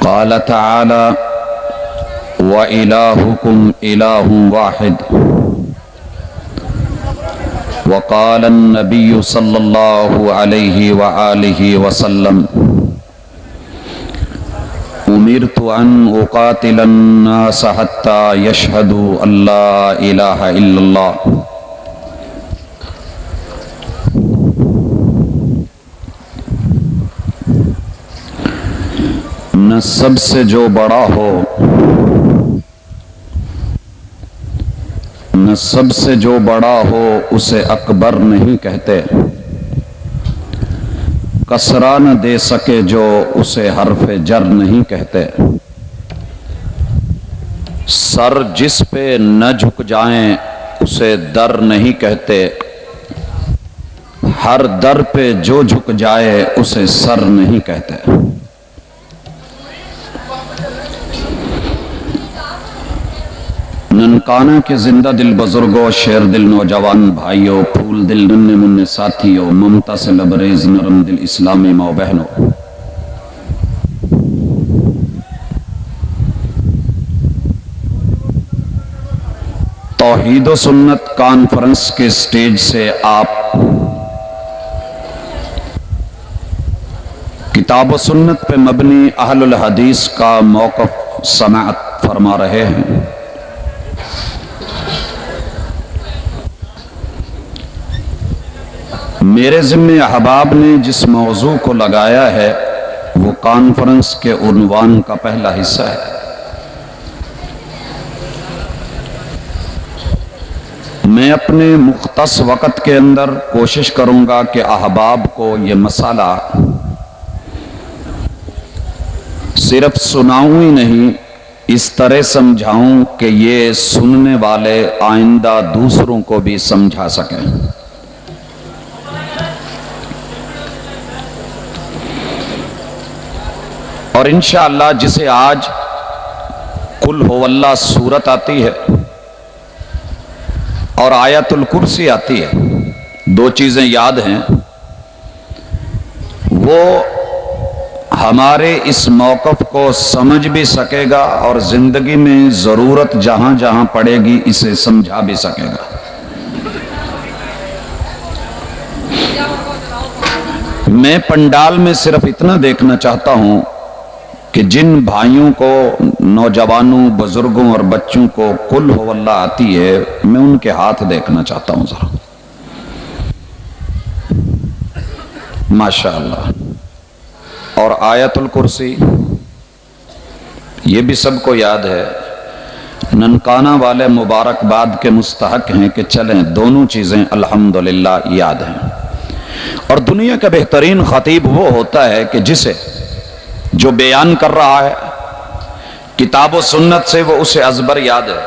قال تعالى وإلهكم إله واحد وقال النبي صلى الله عليه وآله وسلم أمرت أن أقاتل الناس حتى يشهدوا أن لا إله إلا الله نہ سب سے جو بڑا ہو نہ سب سے جو بڑا ہو اسے اکبر نہیں کہتے، کسرہ نہ دے سکے جو اسے حرف جر نہیں کہتے، سر جس پہ نہ جھک جائیں اسے در نہیں کہتے، ہر در پہ جو جھک جائے اسے سر نہیں کہتے۔ ننکانہ کے زندہ دل بزرگوں، شیر دل نوجوان بھائیوں، پھول دل ننھے منھے ساتھیوں، ممتا سے لبریز نرم دل اسلامی ماں بہنوں، توحید و سنت کانفرنس کے سٹیج سے آپ کتاب و سنت پہ مبنی اہل الحدیث کا موقف سماعت فرما رہے ہیں۔ میرے ذمہ احباب نے جس موضوع کو لگایا ہے وہ کانفرنس کے عنوان کا پہلا حصہ ہے۔ میں اپنے مختص وقت کے اندر کوشش کروں گا کہ احباب کو یہ مسئلہ صرف سناؤں ہی نہیں، اس طرح سمجھاؤں کہ یہ سننے والے آئندہ دوسروں کو بھی سمجھا سکیں۔ اور انشاءاللہ جسے آج قل هو اللہ سورت آتی ہے اور آیت الکرسی آتی ہے، دو چیزیں یاد ہیں، وہ ہمارے اس موقف کو سمجھ بھی سکے گا اور زندگی میں ضرورت جہاں جہاں پڑے گی اسے سمجھا بھی سکے گا۔ میں پنڈال میں صرف اتنا دیکھنا چاہتا ہوں کہ جن بھائیوں کو، نوجوانوں، بزرگوں اور بچوں کو قل هو اللہ آتی ہے، میں ان کے ہاتھ دیکھنا چاہتا ہوں ذرا۔ ماشاءاللہ۔ اور آیت الکرسی یہ بھی سب کو یاد ہے۔ ننکانہ والے مبارکباد کے مستحق ہیں کہ چلیں دونوں چیزیں الحمدللہ یاد ہیں۔ اور دنیا کا بہترین خطیب وہ ہوتا ہے کہ جسے جو بیان کر رہا ہے کتاب و سنت سے وہ اسے ازبر یاد ہے۔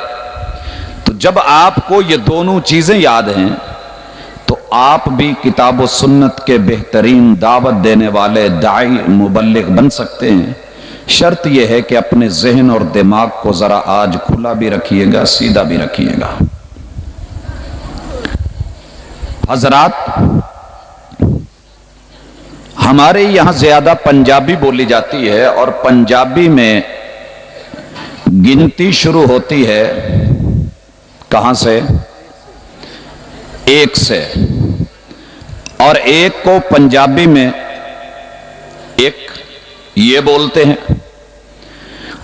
تو جب آپ کو یہ دونوں چیزیں یاد ہیں تو آپ بھی کتاب و سنت کے بہترین دعوت دینے والے داعی مبلغ بن سکتے ہیں۔ شرط یہ ہے کہ اپنے ذہن اور دماغ کو ذرا آج کھلا بھی رکھیے گا، سیدھا بھی رکھیے گا۔ حضرات، ہمارے یہاں زیادہ پنجابی بولی جاتی ہے اور پنجابی میں گنتی شروع ہوتی ہے کہاں سے؟ ایک سے، اور ایک کو پنجابی میں ایک یہ بولتے ہیں،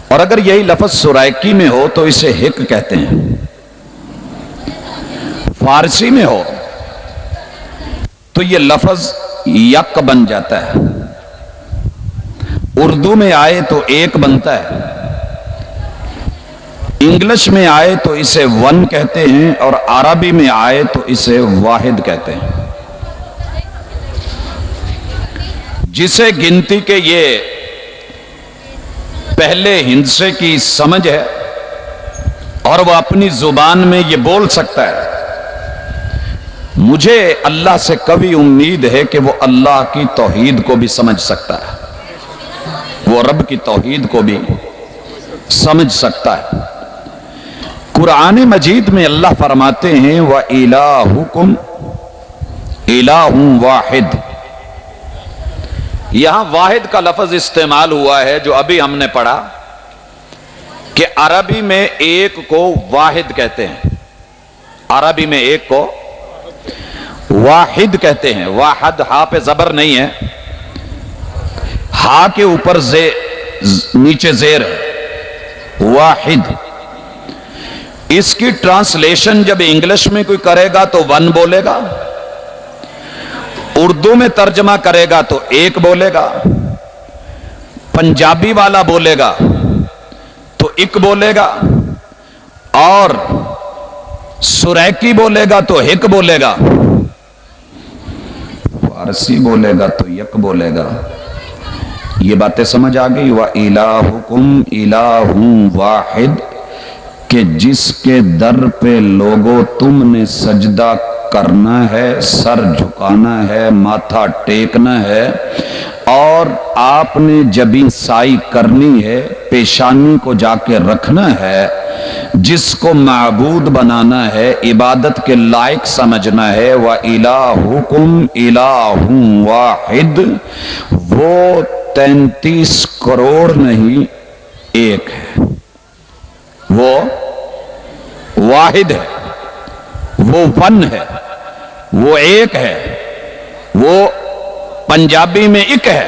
اور اگر یہی لفظ سرائکی میں ہو تو اسے ہک کہتے ہیں، فارسی میں ہو تو یہ لفظ یک بن جاتا ہے، اردو میں آئے تو ایک بنتا ہے، انگلش میں آئے تو اسے ون کہتے ہیں، اور عربی میں آئے تو اسے واحد کہتے ہیں۔ جسے گنتی کے یہ پہلے ہندسے کی سمجھ ہے اور وہ اپنی زبان میں یہ بول سکتا ہے، مجھے اللہ سے کبھی امید ہے کہ وہ اللہ کی توحید کو بھی سمجھ سکتا ہے، وہ رب کی توحید کو بھی سمجھ سکتا ہے۔ قرآن مجید میں اللہ فرماتے ہیں وَإِلَٰهُكُمْ إِلَٰهٌ وَاحِدٌ، یہاں واحد کا لفظ استعمال ہوا ہے جو ابھی ہم نے پڑھا کہ عربی میں ایک کو واحد کہتے ہیں، عربی میں ایک کو واحد کہتے ہیں. واحد ہا پہ زبر نہیں ہے، ہا کے اوپر نیچے زیر ہے، واحد. اس کی ٹرانسلیشن جب انگلش میں کوئی کرے گا تو ون بولے گا، اردو میں ترجمہ کرے گا تو ایک بولے گا، پنجابی والا بولے گا تو ایک بولے گا، اور سریکی بولے گا تو ہک بولے گا، فارسی بولے گا تو یک بولے گا. یہ باتیں سمجھ آ گئی. وَإِلَٰهُكُمْ إِلَٰهٌ وَاحِدٌ کہ جس کے در پہ لوگوں تم نے سجدہ کرنا ہے، سر جھکانا ہے، ماتھا ٹیکنا ہے، اور آپ نے جبیں سائی کرنی ہے، پیشانی کو جا کے رکھنا ہے، جس کو معبود بنانا ہے، عبادت کے لائق سمجھنا ہے. وَإِلَٰهُكُمْ إِلَٰهٌ وَاحِدٌ وہ 33 کروڑ نہیں، ایک ہے، وہ واحد ہے، وہ ون ہے، وہ ایک ہے، وہ پنجابی میں ایک ہے.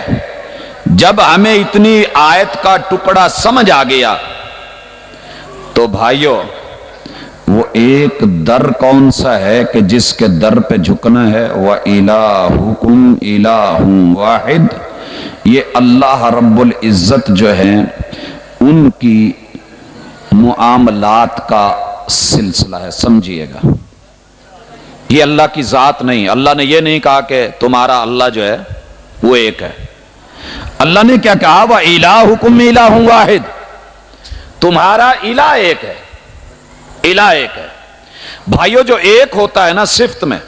جب ہمیں اتنی آیت کا ٹکڑا سمجھ آ گیا تو بھائیو وہ ایک در کون سا ہے کہ جس کے در پہ جھکنا ہے؟ وَإِلَٰهُكُمْ إِلَٰهٌ وَاحِدٌ. یہ اللہ رب العزت جو ہیں ان کی معاملات کا سلسلہ ہے، سمجھیے گا. یہ اللہ کی ذات نہیں. اللہ نے یہ نہیں کہا کہ تمہارا اللہ جو ہے وہ ایک ہے. اللہ نے کیا کہا؟ وَإِلَٰهُكُمْ إِلَٰهٌ وَاحِدٌ تمہارا الہ ایک ہے، الہ ایک ہے. بھائیو جو ایک ہوتا ہے نا صفت میں،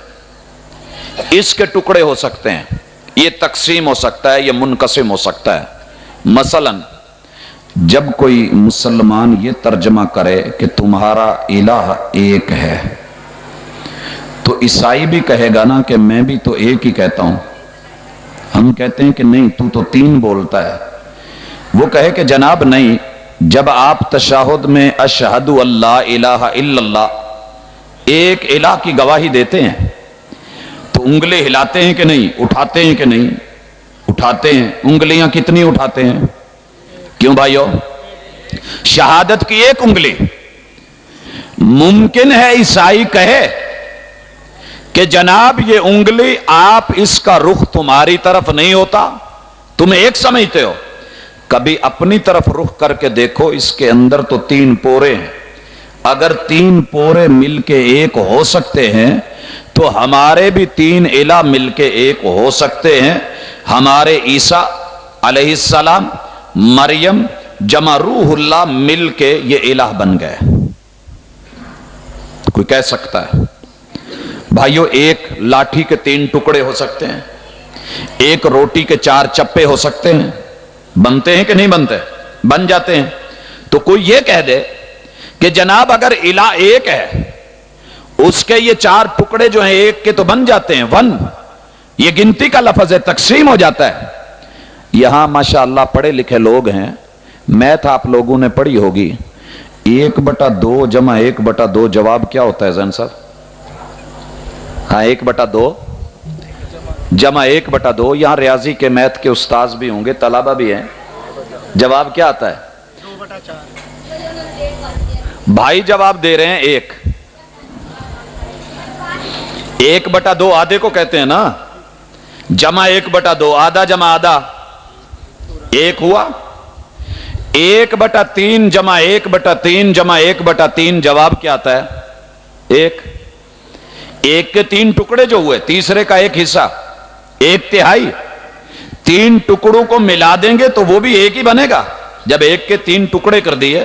اس کے ٹکڑے ہو سکتے ہیں، یہ تقسیم ہو سکتا ہے، یہ منقسم ہو سکتا ہے. مثلا جب کوئی مسلمان یہ ترجمہ کرے کہ تمہارا الہ ایک ہے تو عیسائی بھی کہے گا نا کہ میں بھی تو ایک ہی کہتا ہوں. ہم کہتے ہیں کہ نہیں تو 3 بولتا ہے. وہ کہے کہ جناب نہیں، جب آپ تشہد میں اشہد اللہ الہ الا اللہ ایک الہ کی گواہی دیتے ہیں تو انگلیں ہلاتے ہیں کہ نہیں، اٹھاتے ہیں کہ نہیں؟ اٹھاتے ہیں. انگلیاں کتنی اٹھاتے ہیں؟ کیوں بھائیو؟ شہادت کی ایک انگلی. ممکن ہے عیسائی کہے کہ جناب یہ انگلی آپ اس کا رخ تمہاری طرف نہیں ہوتا، تم ایک سمجھتے ہو، کبھی اپنی طرف رخ کر کے دیکھو، اس کے اندر تو 3 پورے ہیں. اگر 3 پورے مل کے ایک ہو سکتے ہیں تو ہمارے بھی 3 الہ مل کے ایک ہو سکتے ہیں. ہمارے عیسیٰ علیہ السلام، مریم جمع روح اللہ مل کے یہ الہ بن گئے. کوئی کہہ سکتا ہے؟ بھائیو ایک لاٹھی کے 3 ٹکڑے ہو سکتے ہیں، ایک روٹی کے 4 چپے ہو سکتے ہیں. بنتے ہیں کہ نہیں بنتے؟ بن جاتے ہیں. تو کوئی یہ کہہ دے کہ جناب اگر الہ ایک ہے، اس کے یہ 4 ٹکڑے جو ہیں ایک کے تو بن جاتے ہیں، 1. یہ گنتی کا لفظ ہے، تقسیم ہو جاتا ہے. یہاں ماشاءاللہ پڑھے لکھے لوگ ہیں، میتھ آپ لوگوں نے پڑھی ہوگی. 1/2 جمع 1/2 جواب کیا ہوتا ہے زین صاحب؟ ہاں 1/2 جمع 1/2. یہاں ریاضی کے میتھ کے استاذ بھی ہوں گے، طلبہ بھی ہیں. جواب کیا آتا ہے؟ 2/4. بھائی جواب دے رہے ہیں 1. 1/2 آدھے کو کہتے ہیں نا، جمع 1/2 آدھا جمع آدھا 1 ہوا. 1/3 جمع 1/3 جمع 1/3 جواب کیا آتا ہے؟ 1. 1 کے 3 ٹکڑے جو ہوئے، تیسرے کا 1 حصہ، 1/3. 3 ٹکڑوں کو ملا دیں گے تو وہ بھی 1 ہی بنے گا جب 1 کے 3 ٹکڑے کر دیے.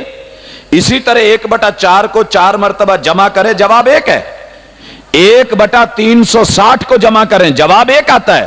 اسی طرح 1/4 کو 4 مرتبہ جمع کریں، جواب 1 ہے. 1/360 کو جمع کریں، جواب 1 آتا ہے.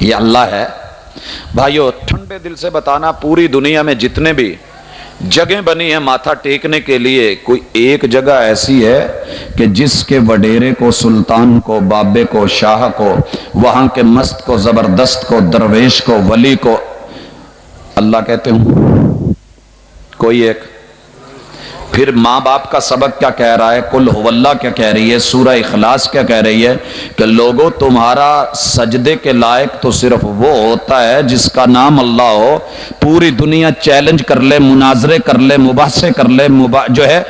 یہ اللہ ہے۔ بھائیو ٹھنڈے دل سے بتانا، پوری دنیا میں جتنے بھی جگہیں بنی ہیں ماتھا ٹیکنے کے لیے، کوئی ایک جگہ ایسی ہے کہ جس کے وڈیرے کو، سلطان کو، بابے کو، شاہ کو، وہاں کے مست کو، زبردست کو، درویش کو، ولی کو اللہ کہتے ہوں؟ کوئی ایک؟ پھر ماں باپ کا سبق کیا کہہ رہا ہے؟ قل هو اللہ کیا کہہ رہی ہے؟ سورہ اخلاص کیا کہہ رہی ہے؟ کہ لوگوں تمہارا سجدے کے لائق تو صرف وہ ہوتا ہے جس کا نام اللہ ہو۔ پوری دنیا چیلنج کر لے، مناظرے کر لے، مباحثے کر لے، جو ہے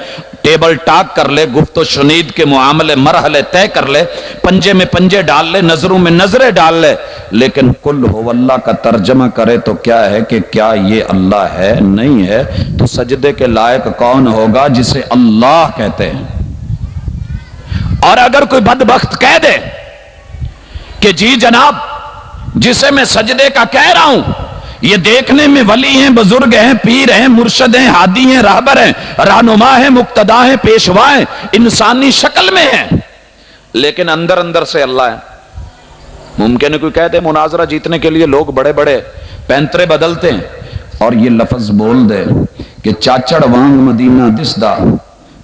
ٹیبل ٹاک کر لے، گفت و شنید کے معاملے مرحلے طے کر لے، پنجے میں پنجے ڈال لے، نظروں میں نظریں ڈال لے، لیکن قل هو اللہ کا ترجمہ کرے تو کیا ہے کہ کیا یہ اللہ ہے؟ نہیں ہے۔ تو سجدے کے لائق کون ہوگا؟ جسے اللہ کہتے ہیں۔ اور اگر کوئی بدبخت کہہ دے کہ جی جناب جسے میں سجدے کا کہہ رہا ہوں یہ دیکھنے میں ولی ہیں، بزرگ ہیں، پیر ہیں، مرشد ہیں، ہادی ہیں، راہبر ہیں، رہنما ہیں، مقتدا ہیں، پیشوا ہیں، انسانی شکل میں ہیں، لیکن اندر اندر سے اللہ ہے۔ ممکن ہے کوئی کہہ دے مناظرہ جیتنے کے لیے لوگ بڑے بڑے پینترے بدلتے ہیں، اور یہ لفظ بول دے کہ چاچڑ وانگ مدینہ دسدا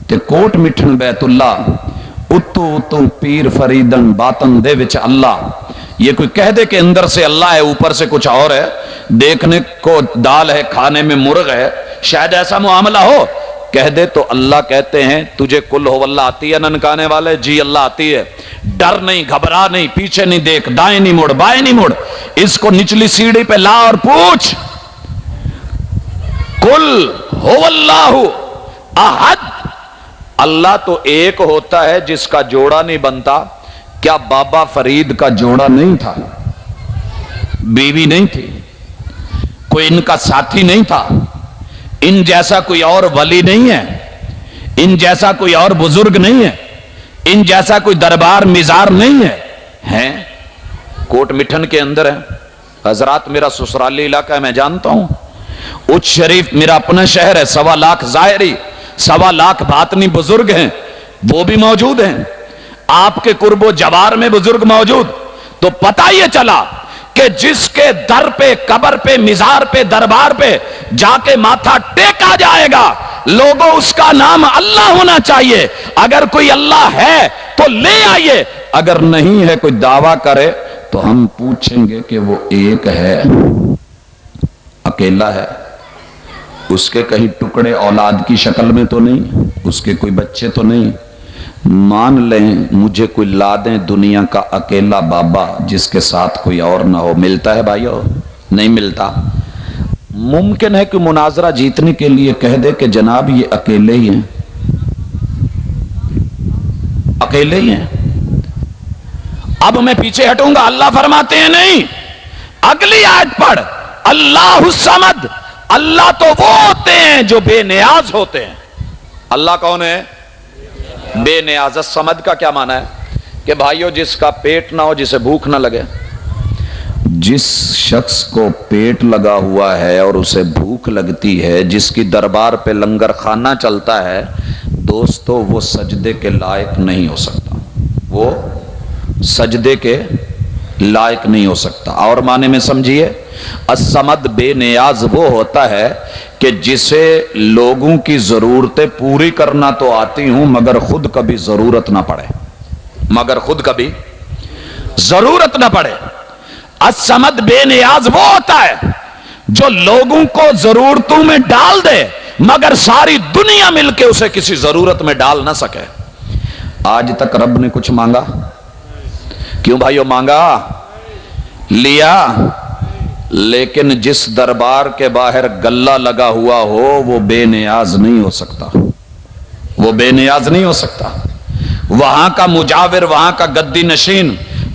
تے کوٹ مٹھن بیت اللہ، اتو اتو پیر فریدن باطن دے وچ اللہ۔ یہ کوئی کہہ دے کہ اندر سے اللہ ہے، اوپر سے کچھ اور ہے، دیکھنے کو دال ہے، کھانے میں مرغ ہے، شاید ایسا معاملہ ہو۔ کہہ دے تو اللہ کہتے ہیں تجھے قل هو اللہ آتی ہے ننکانے والے؟ جی اللہ آتی ہے۔ ڈر نہیں، گھبرا نہیں، پیچھے نہیں دیکھ، دائیں نہیں مڑ، بائیں نہیں مڑ، اس کو نچلی سیڑھی پہ لا اور پوچھ، قل هو اللہ احد، اللہ تو ایک ہوتا ہے جس کا جوڑا نہیں بنتا۔ کیا بابا فرید کا جوڑا نہیں تھا؟ بیوی نہیں تھی، کوئی ان کا ساتھی نہیں تھا، ان جیسا کوئی اور ولی نہیں ہے، ان جیسا کوئی اور بزرگ نہیں ہے، ان جیسا کوئی دربار مزار نہیں ہے، ہیں کوٹ مٹھن کے اندر ہے۔ حضرات میرا سسرالی علاقہ ہے، میں جانتا ہوں، اچ شریف میرا اپنا شہر ہے، 1.25 لاکھ ظاہری، 1.25 لاکھ باطنی بزرگ ہیں، وہ بھی موجود ہیں۔ آپ کے قرب و جوار میں بزرگ موجود، تو پتہ یہ چلا کہ جس کے در پہ، قبر پہ، مزار پہ، دربار پہ جا کے ماتھا ٹیکا جائے گا، لوگوں اس کا نام اللہ ہونا چاہیے۔ اگر کوئی اللہ ہے تو لے آئیے، اگر نہیں ہے کوئی دعویٰ کرے تو ہم پوچھیں گے کہ وہ ایک ہے، اکیلا ہے، اس کے کہیں ٹکڑے اولاد کی شکل میں تو نہیں، اس کے کوئی بچے تو نہیں۔ مان لیں مجھے کوئی لا دیں دنیا کا اکیلا بابا جس کے ساتھ کوئی اور نہ ہو، ملتا ہے بھائیو؟ نہیں ملتا۔ ممکن ہے کہ مناظرہ جیتنے کے لیے کہہ دے کہ جناب یہ اکیلے ہی ہیں، اکیلے ہی ہیں۔ اب میں پیچھے ہٹوں گا، اللہ فرماتے ہیں نہیں، اگلی آیت پڑھ، اللہ الصمد، اللہ تو وہ ہوتے ہیں جو بے نیاز ہوتے ہیں۔ اللہ کون ہے؟ بے نیاز۔ الصمد کا کیا معنی ہے؟ کہ بھائیو جس کا پیٹ نہ ہو، جسے بھوک نہ لگے۔ جس شخص کو پیٹ لگا ہوا ہے اور اسے بھوک لگتی ہے، جس کی دربار پہ لنگر خانہ چلتا ہے، دوستو وہ سجدے کے لائق نہیں ہو سکتا، وہ سجدے کے لائق نہیں ہو سکتا۔ اور معنی میں سمجھیے، الصمد بے نیاز وہ ہوتا ہے کہ جسے لوگوں کی ضرورتیں پوری کرنا تو آتی ہوں مگر خود کبھی ضرورت نہ پڑے، مگر خود کبھی ضرورت نہ پڑے۔ الصمد بے نیاز وہ ہوتا ہے جو لوگوں کو ضرورتوں میں ڈال دے مگر ساری دنیا مل کے اسے کسی ضرورت میں ڈال نہ سکے۔ آج تک رب نے کچھ مانگا؟ کیوں بھائیو مانگا؟ لیا؟ لیکن جس دربار کے باہر گلہ لگا ہوا ہو وہ بے نیاز نہیں ہو سکتا، وہ بے نیاز نہیں ہو سکتا۔ وہاں کا مجاور، وہاں کا گدی نشین،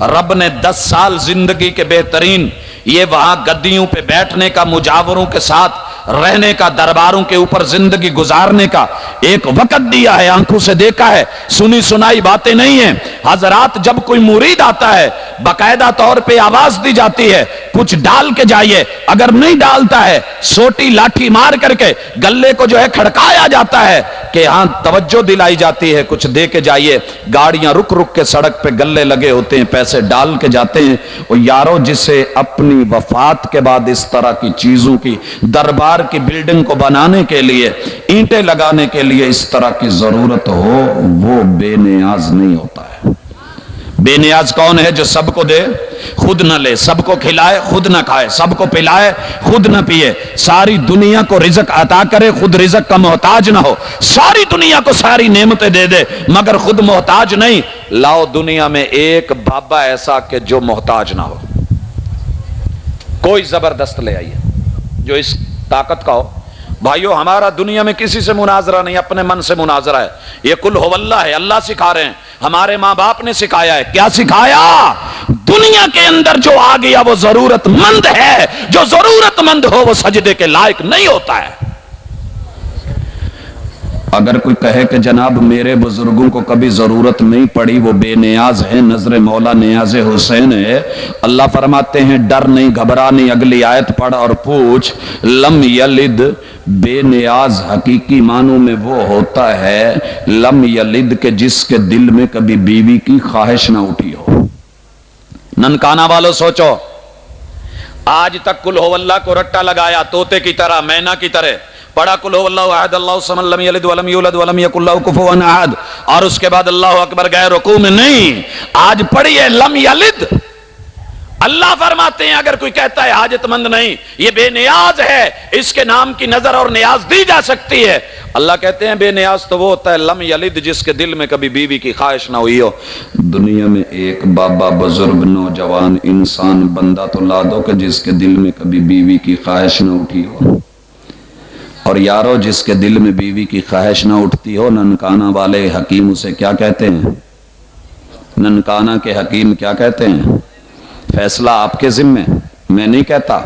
رب نے 10 سال زندگی کے بہترین یہ وہاں گدیوں پہ بیٹھنے کا، مجاوروں کے ساتھ رہنے کا، درباروں کے اوپر زندگی گزارنے کا ایک وقت دیا ہے، آنکھوں سے دیکھا ہے، سنی سنائی باتیں نہیں ہیں۔ حضرات جب کوئی مرید آتا ہے باقاعدہ طور پہ آواز دی جاتی ہے کچھ ڈال کے جائیے، اگر نہیں ڈالتا ہے سوٹی لاٹھی مار کر کے گلے کو جو ہے کھڑکایا جاتا ہے کہ ہاں توجہ دلائی جاتی ہے کچھ دے کے جائیے۔ گاڑیاں رک رک کے سڑک پہ گلے لگے ہوتے ہیں، پیسے ڈال کے جاتے ہیں۔ اور یارو جسے اپنی وفات کے بعد اس طرح کی چیزوں کی دربار کی بلڈنگ کو بنانے کے لیے اینٹیں لگانے کے لیے اس طرح کی ضرورت ہو، وہ بے نیاز نہیں ہوتا ہے۔ بے نیاز کون ہے؟ جو سب کو دے خود نہ لے، سب کو کھلائے خود نہ کھائے، سب کو پلائے خود نہ پیے، ساری دنیا کو رزق عطا کرے خود رزق کا محتاج نہ ہو، ساری دنیا کو ساری نعمتیں دے دے مگر خود محتاج نہیں۔ لاؤ دنیا میں ایک بابا ایسا کہ جو محتاج نہ ہو، کوئی زبردست لے آئیے جو اس طاقت کا ہو۔ بھائیو ہمارا دنیا میں کسی سے مناظرہ نہیں، اپنے من سے مناظرہ ہے۔ یہ قل ہو اللہ ہے، اللہ سکھا رہے ہیں، ہمارے ماں باپ نے سکھایا ہے۔ کیا سکھایا؟ دنیا کے اندر جو آ گیا وہ ضرورت مند ہے، جو ضرورت مند ہو وہ سجدے کے لائق نہیں ہوتا ہے۔ اگر کوئی کہے کہ جناب میرے بزرگوں کو کبھی ضرورت نہیں پڑی، وہ بے نیاز ہے، نظر مولا نیاز حسین ہے، اللہ فرماتے ہیں ڈر نہیں گھبرا نہیں، اگلی آیت پڑھ اور پوچھ، لم یلد، بے نیاز حقیقی معنوں میں وہ ہوتا ہے لم یلد کہ جس کے دل میں کبھی بیوی کی خواہش نہ اٹھی ہو۔ ننکانہ والوں سوچو، آج تک قل ہو اللہ کو رٹا لگایا طوطے کی طرح، مینا کی طرح پڑھا قل ہو اللہ احد اللہ الصمد لم یلد ولم یولد ولم یکن لہ کفوا احد، اور اس کے بعد اللہ اکبر گئے رکوع میں نہیں، آج پڑھیے لم یلد۔ اللہ فرماتے ہیں اگر کوئی کہتا ہے حاجت مند نہیں، یہ بے نیاز ہے، اس کے نام کی نظر اور نیاز دی جا سکتی ہے، اللہ کہتے ہیں بے نیاز تو وہ ہوتا ہے لم یلد جس کے دل میں کبھی بیوی کی خواہش نہ ہوئی ہو۔ دنیا میں ایک بابا بزرگ نوجوان انسان بندہ تو لا دو کہ جس کے دل میں کبھی بیوی کی خواہش نہ اٹھی ہو۔ اور یارو جس کے دل میں بیوی کی خواہش نہ اٹھتی ہو، ننکانہ والے حکیم اسے کیا کہتے ہیں؟ ننکانہ کے حکیم کیا کہتے ہیں؟ فیصلہ آپ کے ذمہ، میں نہیں کہتا۔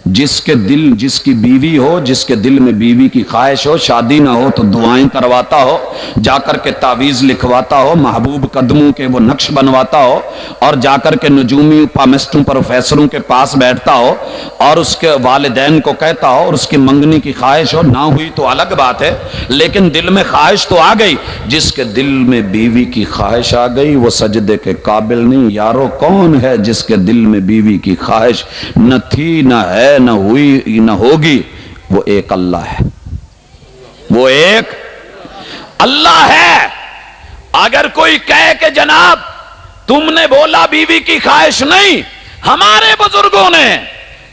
جس کے دل، جس کی بیوی ہو، جس کے دل میں بیوی کی خواہش ہو، شادی نہ ہو تو دعائیں کرواتا ہو، جا کر کے تعویذ لکھواتا ہو، محبوب قدموں کے وہ نقش بنواتا ہو، اور جا کر کے نجومی پامسٹوں پروفیسروں کے پاس بیٹھتا ہو اور اس کے والدین کو کہتا ہو اور اس کی منگنی کی خواہش ہو، نہ ہوئی تو الگ بات ہے، لیکن دل میں خواہش تو آ گئی۔ جس کے دل میں بیوی کی خواہش آ گئی وہ سجدے کے قابل نہیں۔ یارو کون ہے جس کے دل میں بیوی کی خواہش نہ تھی، نہ ہے، نہ ہوئی، نہ ہوگی؟ وہ ایک اللہ ہے، وہ ایک اللہ ہے۔ اگر کوئی کہے کہ جناب تم نے بولا بیوی کی خواہش نہیں، ہمارے بزرگوں نے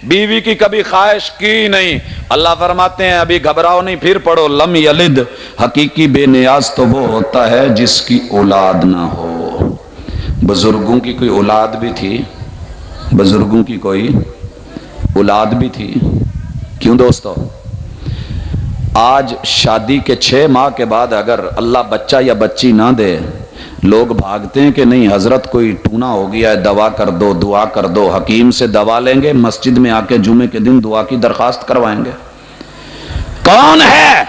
بیوی کی کبھی خواہش کی نہیں، اللہ فرماتے ہیں ابھی گھبراؤ نہیں، پھر پڑھو لم یلد، حقیقی بے نیاز تو وہ ہوتا ہے جس کی اولاد نہ ہو۔ بزرگوں کی کوئی اولاد بھی تھی، بزرگوں کی کوئی اولاد بھی تھی۔ کیوں دوستو؟ آج شادی کے 6 ماہ کے بعد اگر اللہ بچہ یا بچی نہ دے، لوگ بھاگتے ہیں کہ نہیں حضرت کوئی ٹونا ہو گیا ہے، دوا کر دو، دعا کر دو، حکیم سے دوا لیں گے، مسجد میں آ کے جمعے کے دن دعا کی درخواست کروائیں گے۔ کون ہے؟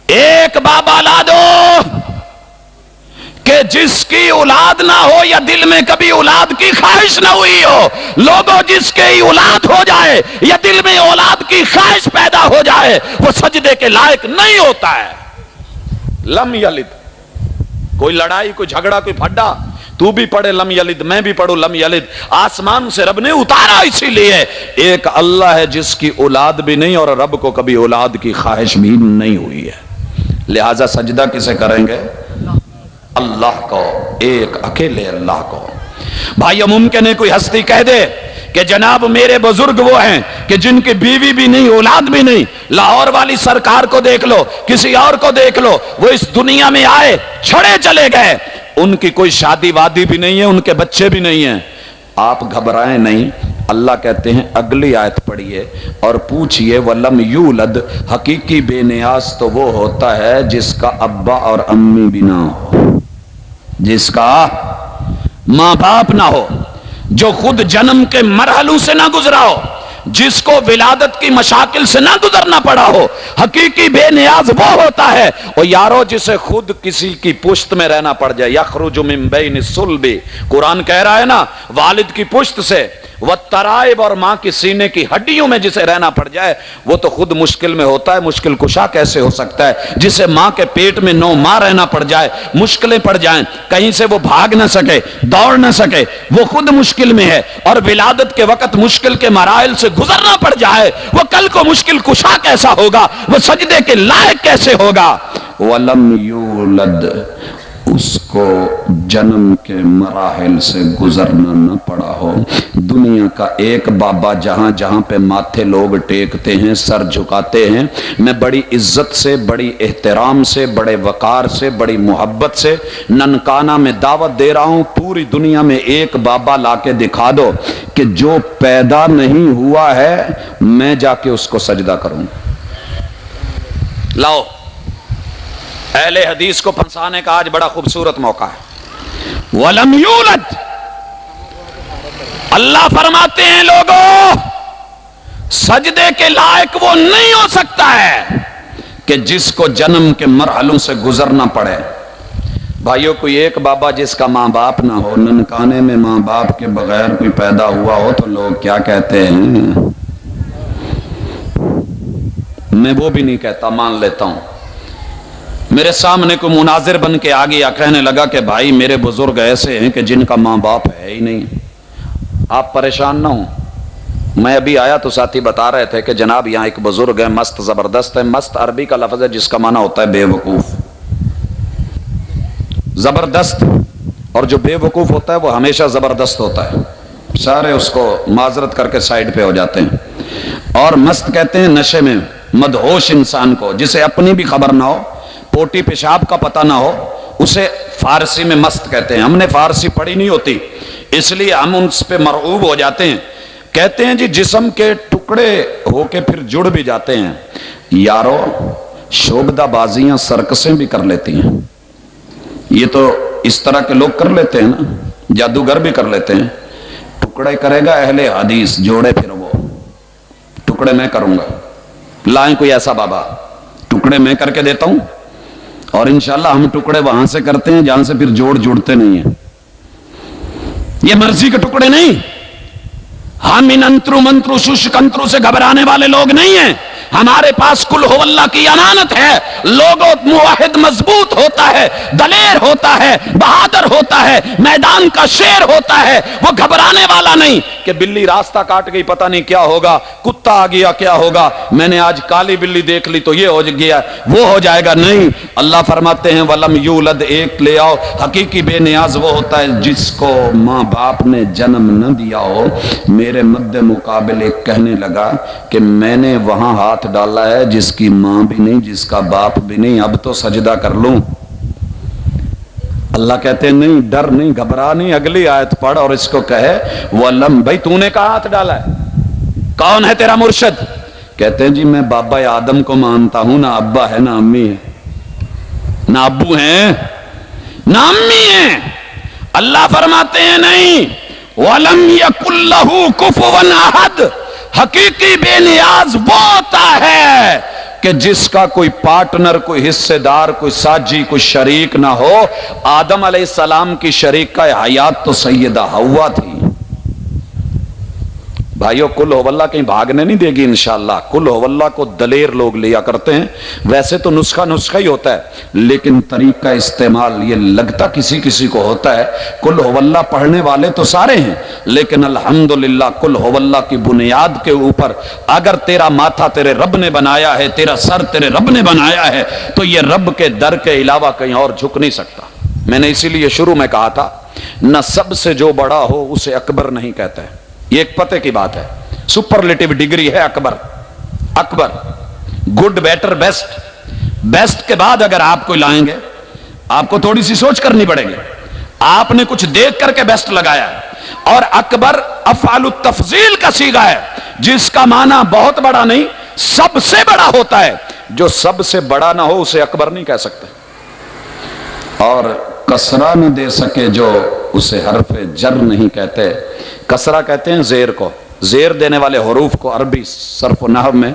ایک بابا لا دو کہ جس کی اولاد نہ ہو یا دل میں کبھی اولاد کی خواہش نہ ہوئی ہو۔ لوگوں جس کے اولاد ہو جائے یا دل میں اولاد کی خواہش پیدا ہو جائے وہ سجدے کے لائق نہیں ہوتا ہے۔ لم یلد، کوئی لڑائی، کوئی جھگڑا، کوئی پھڈا، تو بھی پڑھے لم یلد، میں بھی پڑھوں لم یلد، آسمان سے رب نے اتارا اسی لیے۔ ایک اللہ ہے جس کی اولاد بھی نہیں اور رب کو کبھی اولاد کی خواہش بھی نہیں ہوئی ہے، لہذا سجدہ کسے کریں گے؟ اللہ کو، ایک اکیلے اللہ کو۔ بھائیو ممکن ہے کوئی ہستی کہہ دے کہ جناب میرے بزرگ وہ ہیں کہ جن کی بیوی بھی نہیں، اولاد بھی نہیں، لاہور والی سرکار کو دیکھ لو، کسی اور کو دیکھ لو، وہ اس دنیا میں آئے چھڑے چلے گئے، ان کی کوئی شادی وادی بھی نہیں ہے، ان کے بچے بھی نہیں ہیں۔ آپ گھبرائیں نہیں، اللہ کہتے ہیں اگلی آیت پڑھیے اور پوچھئے وَلَمْ يُولَدْ، حقیقی بے نیاز تو وہ ہوتا ہے جس کا ابا اور امی بھی نہ ہو، جس کا ماں باپ نہ ہو، جو خود جنم کے مرحلوں سے نہ گزرا ہو، جس کو ولادت کی مشاکل سے نہ گزرنا پڑا ہو. حقیقی بے نیاز وہ ہوتا ہے اور یارو جسے خود کسی کی پشت میں رہنا پڑ جائے. یخرج من بین الصلب، قرآن کہہ رہا ہے نا، والد کی پشت سے، والترائب، اور ماں کی سینے کی ہڈیوں میں جسے رہنا پڑ جائے وہ تو خود مشکل میں ہوتا ہے. مشکل کشا کیسے ہو سکتا ہے؟ جسے ماں کے پیٹ میں 9 ماہ رہنا پڑ جائے، مشکلیں پڑ جائیں، کہیں سے وہ بھاگ نہ سکے، دوڑ نہ سکے، وہ خود مشکل میں ہے. اور ولادت کے وقت مشکل کے مراحل سے گزرنا پڑ جائے، وہ کل کو مشکل کشا کیسا ہوگا؟ وہ سجدے کے لائق کیسے ہوگا؟ وَلَمْ يُولَدْ، اس کو جنم کے مراحل سے گزرنا نہ پڑا ہو. دنیا کا ایک بابا جہاں جہاں پہ ماتھے لوگ ٹیکتے ہیں، سر جھکاتے ہیں، میں بڑی عزت سے، بڑی احترام سے، بڑے وقار سے، بڑی محبت سے ننکانہ میں دعوت دے رہا ہوں، پوری دنیا میں ایک بابا لا کے دکھا دو کہ جو پیدا نہیں ہوا ہے میں جا کے اس کو سجدہ کروں. لاؤ، اہل حدیث کو پھنسانے کا آج بڑا خوبصورت موقع ہے. وَلَمْ يُولَدْ، اللہ فرماتے ہیں لوگوں سجدے کے لائق وہ نہیں ہو سکتا ہے کہ جس کو جنم کے مرحلوں سے گزرنا پڑے. بھائیوں، کوئی ایک بابا جس کا ماں باپ نہ ہو، ننکانے میں ماں باپ کے بغیر کوئی پیدا ہوا ہو تو لوگ کیا کہتے ہیں؟ میں وہ بھی نہیں کہتا، مان لیتا ہوں. میرے سامنے کوئی مناظر بن کے آ گیا، کہنے لگا کہ بھائی میرے بزرگ ایسے ہیں کہ جن کا ماں باپ ہے ہی نہیں. آپ پریشان نہ ہوں. میں ابھی آیا تو ساتھی بتا رہے تھے کہ جناب یہاں ایک بزرگ ہے، مست زبردست ہے. مست عربی کا لفظ ہے جس کا معنی ہوتا ہے بے وقوف. زبردست، اور جو بے وقوف ہوتا ہے وہ ہمیشہ زبردست ہوتا ہے. سارے اس کو معذرت کر کے سائڈ پہ ہو جاتے ہیں. اور مست کہتے ہیں نشے میں مدہوش انسان کو، جسے اپنی بھی خبر نہ ہو، پوٹی پیشاب کا پتہ نہ ہو، اسے فارسی میں مست کہتے ہیں. ہم نے فارسی پڑھی نہیں ہوتی اس لیے ہم اس پہ مرعوب ہو جاتے ہیں. کہتے ہیں جی جسم کے ٹکڑے ہو کے پھر جڑ بھی جاتے ہیں. یارو، شعبدہ بازیاں سرکسیں بھی کر لیتی ہیں. یہ تو اس طرح کے لوگ کر لیتے ہیں نا، جادوگر بھی کر لیتے ہیں. ٹکڑے کرے گا اہل حدیث، جوڑے پھر وہ ٹکڑے میں کروں گا. لائیں کوئی ایسا بابا، ٹکڑے میں کر کے دیتا ہوں. اور انشاءاللہ ہم ٹکڑے وہاں سے کرتے ہیں جہاں سے پھر جوڑ جڑتے نہیں ہیں. یہ مرضی کے ٹکڑے نہیں. ہم ان انترو منترو ششکنترو سے گھبرانے والے لوگ نہیں ہیں. ہمارے پاس کل ہو اللہ کی امانت ہے. لوگوں موحد مضبوط ہوتا ہے، دلیر ہوتا ہے، بہادر ہوتا ہے، میدان کا شیر ہوتا ہے. وہ گھبرانے والا نہیں کہ بلی راستہ کاٹ گئی پتہ نہیں کیا ہوگا، کتا آ گیا کیا ہوگا، میں نے آج کالی بلی دیکھ لی تو یہ ہو گیا، وہ ہو جائے گا. نہیں، اللہ فرماتے ہیں وَلَمْ يُولَدْ، ایک لے آؤ. حقیقی بے نیاز وہ ہوتا ہے جس کو ماں باپ نے جنم نہ دیا ہو. میرے مد مقابل ایک کہنے لگا کہ میں نے وہاں ہاتھ ڈالا ہے جس کی ماں بھی نہیں، جس کا باپ بھی نہیں، اب تو سجدہ کر لوں. اللہ کہتے ہیں نہیں، ڈر نہیں، گھبرا نہیں، اگلی آیت پڑھ اور اس کو کہے وَلَمْ، بھائی تو نے کہا ہاتھ ڈالا ہے، کون ہے تیرا مرشد؟ کہتے ہیں جی میں بابا آدم کو مانتا ہوں، نہ ابا ہے نہ امی ہے، نہ ابو ہیں نہ امی ہیں. اللہ فرماتے ہیں نہیں، وَلَمْ يَكُنْ لَهُ كُفُوًا أَحَدٌ. حقیقی بے نیاز وہ ہوتا ہے کہ جس کا کوئی پارٹنر، کوئی حصے دار، کوئی ساجی، کوئی شریک نہ ہو. آدم علیہ السلام کی شریکہ حیات تو سیدہ حوا تھی. بھائیو، کل ہو اللہ کہیں بھاگنے نہیں دے گی انشاءاللہ. کل ہو اللہ کو دلیر لوگ لیا کرتے ہیں. ویسے تو نسخہ ہی ہوتا ہے لیکن طریقہ استعمال یہ لگتا کسی کسی کو ہوتا ہے. کل ہو اللہ پڑھنے والے تو سارے ہیں لیکن الحمدللہ کل ہو اللہ کی بنیاد کے اوپر اگر تیرا ماتھا تیرے رب نے بنایا ہے، تیرا سر تیرے رب نے بنایا ہے تو یہ رب کے در کے علاوہ کہیں اور جھک نہیں سکتا. میں نے اسی لیے شروع میں کہا تھا نہ سب سے جو بڑا ہو اسے اکبر نہیں کہتے. یہ ایک پتے کی بات ہے. سپرلیٹو ڈگری ہے اکبر. اکبر گڈ، بیٹر، بیسٹ. بیسٹ کے بعد اگر آپ کو لائیں گے آپ کو تھوڑی سی سوچ کرنی پڑے گی. آپ نے کچھ دیکھ کر کے بیسٹ لگایا ہے. اور اکبر افعال التفضیل کا صیغہ ہے جس کا معنی بہت بڑا نہیں، سب سے بڑا ہوتا ہے. جو سب سے بڑا نہ ہو اسے اکبر نہیں کہہ سکتے. اور کسرہ نہ دے سکے جو اسے حرف جر نہیں کہتے. کسرہ کہتے ہیں زیر کو، زیر دینے والے حروف کو عربی صرف و نحو میں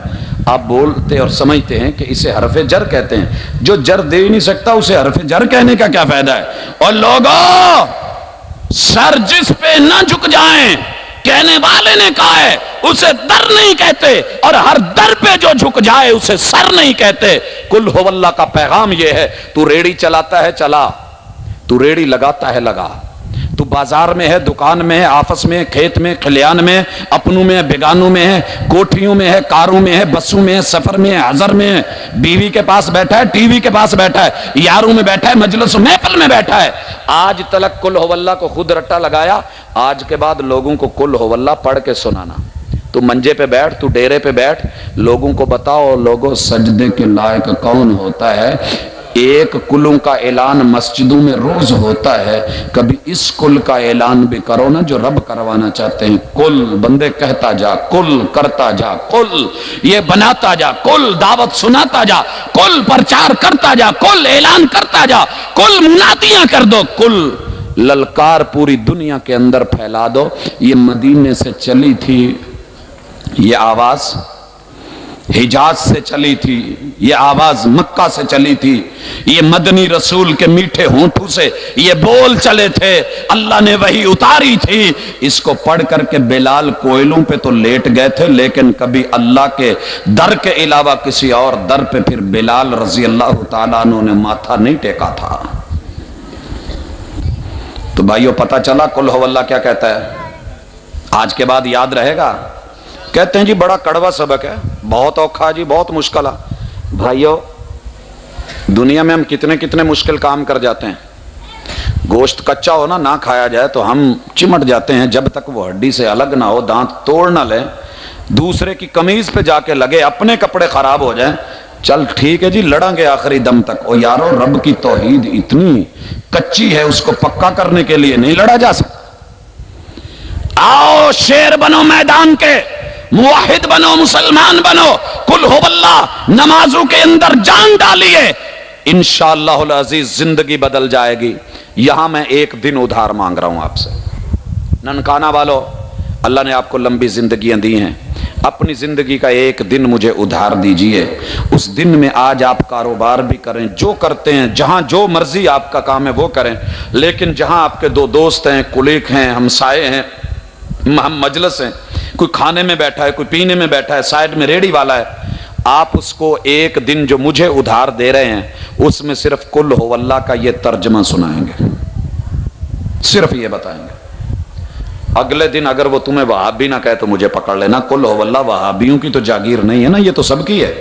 آپ بولتے اور سمجھتے ہیں کہ اسے حرف جر کہتے ہیں. جو جر دے ہی نہیں سکتا اسے حرف جر کہنے کا کیا فائدہ ہے؟ اور لوگوں، سر جس پہ نہ جھک جائیں، کہنے والے نے کہا ہے، اسے در نہیں کہتے، اور ہر در پہ جو جھک جائے اسے سر نہیں کہتے. کل ہو اللہ کا پیغام یہ ہے، تو ریڑی چلاتا ہے چلا، تو ریڑی لگاتا ہے لگا، تو بازار میں ہے، دکان میں ہے، آفس میں ہے، کھیت میں، کھلیان میں، اپنوں میں ہے، بیگانوں میں ہے، کوٹھیوں میں ہے، کاروں میں ہے، بسوں میں ہے، سفر میں ہے، حضر میں ہے، بیوی کے پاس بیٹھا ہے، ٹی وی کے پاس بیٹھا ہے، یاروں میں بیٹھا ہے، مجلس محفل میں بیٹھا ہے. آج تلک کل ہو اللہ کو خود رٹا لگایا، آج کے بعد لوگوں کو کل ہو اللہ پڑھ کے سنانا. تو منجے پہ بیٹھ، تو ڈیرے پہ بیٹھ، لوگوں کو بتاؤ لوگوں سجدے کے لائق کون ہوتا ہے. ایک کلوں کا اعلان مسجدوں میں روز ہوتا ہے، کبھی اس کل کا اعلان بھی کرو نا جو رب کروانا چاہتے ہیں. کل بندے کہتا جا، کل کرتا جا، کل یہ بناتا جا، کل دعوت سناتا جا، کل پرچار کرتا جا، کل اعلان کرتا جا، کل منادیاں کر دو، کل للکار پوری دنیا کے اندر پھیلا دو. یہ مدینے سے چلی تھی یہ آواز، حجاز سے چلی تھی یہ آواز، مکہ سے چلی تھی یہ مدنی رسول کے میٹھے ہونٹوں سے یہ بول چلے تھے، اللہ نے وہی اتاری تھی. اس کو پڑھ کر کے بلال کوئلوں پہ تو لیٹ گئے تھے، لیکن کبھی اللہ کے در کے علاوہ کسی اور در پہ پھر بلال رضی اللہ تعالیٰ عنہ نے ماتھا نہیں ٹیکا تھا. تو بھائیو پتہ چلا کل ہو اللہ کیا کہتا ہے. آج کے بعد یاد رہے گا. کہتے ہیں جی بڑا کڑوا سبق ہے، بہت اوکھا جی، بہت مشکل ہے. بھائیو دنیا میں ہم کتنے کتنے مشکل کام کر جاتے ہیں. گوشت کچا ہو نا، نہ کھایا جائے تو ہم چمٹ جاتے ہیں، جب تک وہ ہڈی سے الگ نہ ہو، دانت توڑ نہ لیں، دوسرے کی قمیض پہ جا کے لگے، اپنے کپڑے خراب ہو جائیں، چل ٹھیک ہے جی لڑیں گے آخری دم تک. او یارو رب کی توحید اتنی کچی ہے، اس کو پکا کرنے کے لیے نہیں لڑا جا سکتا. آؤ شیر بنو میدان کے، موحد بنو، مسلمان بنو، کل ہو اللہ نمازوں کے اندر جان ڈالیے، انشاءاللہ العزیز زندگی بدل جائے گی. یہاں میں ایک دن ادھار مانگ رہا ہوں آپ سے. ننکانہ والو، اللہ نے آپ کو لمبی زندگیاں دی ہیں، اپنی زندگی کا ایک دن مجھے ادھار دیجئے. اس دن میں آج آپ کاروبار بھی کریں، جو کرتے ہیں، جہاں جو مرضی آپ کا کام ہے وہ کریں، لیکن جہاں آپ کے دو دوست ہیں، کلیگ ہیں، ہمسائے ہیں، مجلس ہیں، کوئی کھانے میں بیٹھا ہے، کوئی پینے میں بیٹھا ہے، سائڈ میں ریڑی والا ہے، آپ اس کو ایک دن جو مجھے ادھار دے رہے ہیں اس میں صرف کل ہو اللہ کا یہ ترجمہ سنائیں گے، صرف یہ بتائیں گے. اگلے دن اگر وہ تمہیں وہابی نہ کہے تو مجھے پکڑ لینا. کل ہو اللہ وہابیوں کی تو جاگیر نہیں ہے نا، یہ تو سب کی ہے،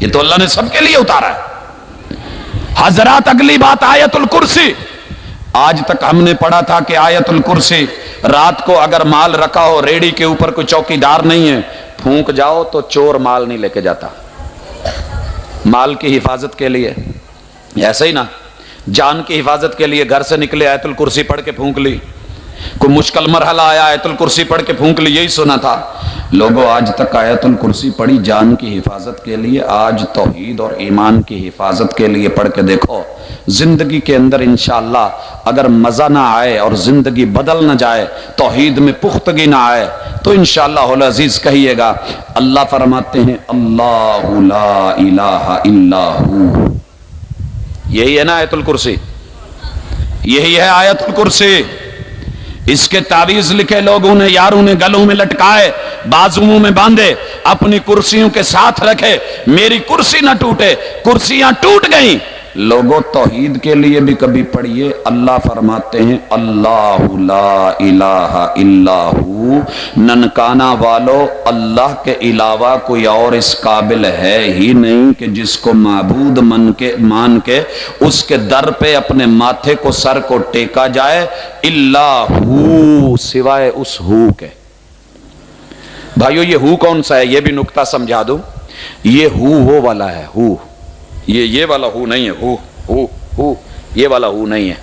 یہ تو اللہ نے سب کے لیے اتارا ہے. حضرات اگلی بات آیت الکرسی. آج تک ہم نے پڑھا تھا کہ آیت الکرسی رات کو اگر مال رکھا ہو، ریڑی کے اوپر کوئی چوکی دار نہیں ہے، پھونک جاؤ تو چور مال نہیں لے کے جاتا. مال کی حفاظت کے لیے ایسا ہی نا، جان کی حفاظت کے لیے گھر سے نکلے آیت الکرسی پڑھ کے پھونک لی، کوئی مشکل مرحلہ آیا آیت الکرسی پڑھ کے پھونک لی، یہی سنا تھا. لوگوں آج تک آیت الکرسی پڑھی جان کی حفاظت کے لیے، آج توحید اور ایمان کی حفاظت کے لیے پڑھ کے دیکھو. زندگی کے اندر انشاءاللہ اگر مزہ نہ آئے اور زندگی بدل نہ جائے، توحید میں پختگی نہ آئے، تو انشاءاللہ العزیز کہیے گا. اللہ فرماتے ہیں اللہ لا الہ الا ہو. یہی ہے نا آیت الکرسی، یہی ہے آیت الکرسی. اس کے تعویذ لکھے لوگوں نے، یاروں نے گلوں میں لٹکائے، بازوؤں میں باندھے، اپنی کرسیوں کے ساتھ رکھے، میری کرسی نہ ٹوٹے. کرسیاں ٹوٹ گئیں. لوگوں توحید کے لیے بھی کبھی پڑھیے. اللہ فرماتے ہیں اللہ لا الہ الا ہو. ننکانہ والو، اللہ کے علاوہ کوئی اور اس قابل ہے ہی نہیں کہ جس کو معبود مان کے اس کے در پہ اپنے ماتھے کو، سر کو ٹیکا جائے. اللہ ہو، سوائے اس ہو کے. بھائیو یہ ہو کون سا ہے یہ بھی نکتہ سمجھا دوں. یہ ہو وہ والا ہے، ہو یہ والا ہو نہیں ہے، ہو یہ والا ہو نہیں ہے.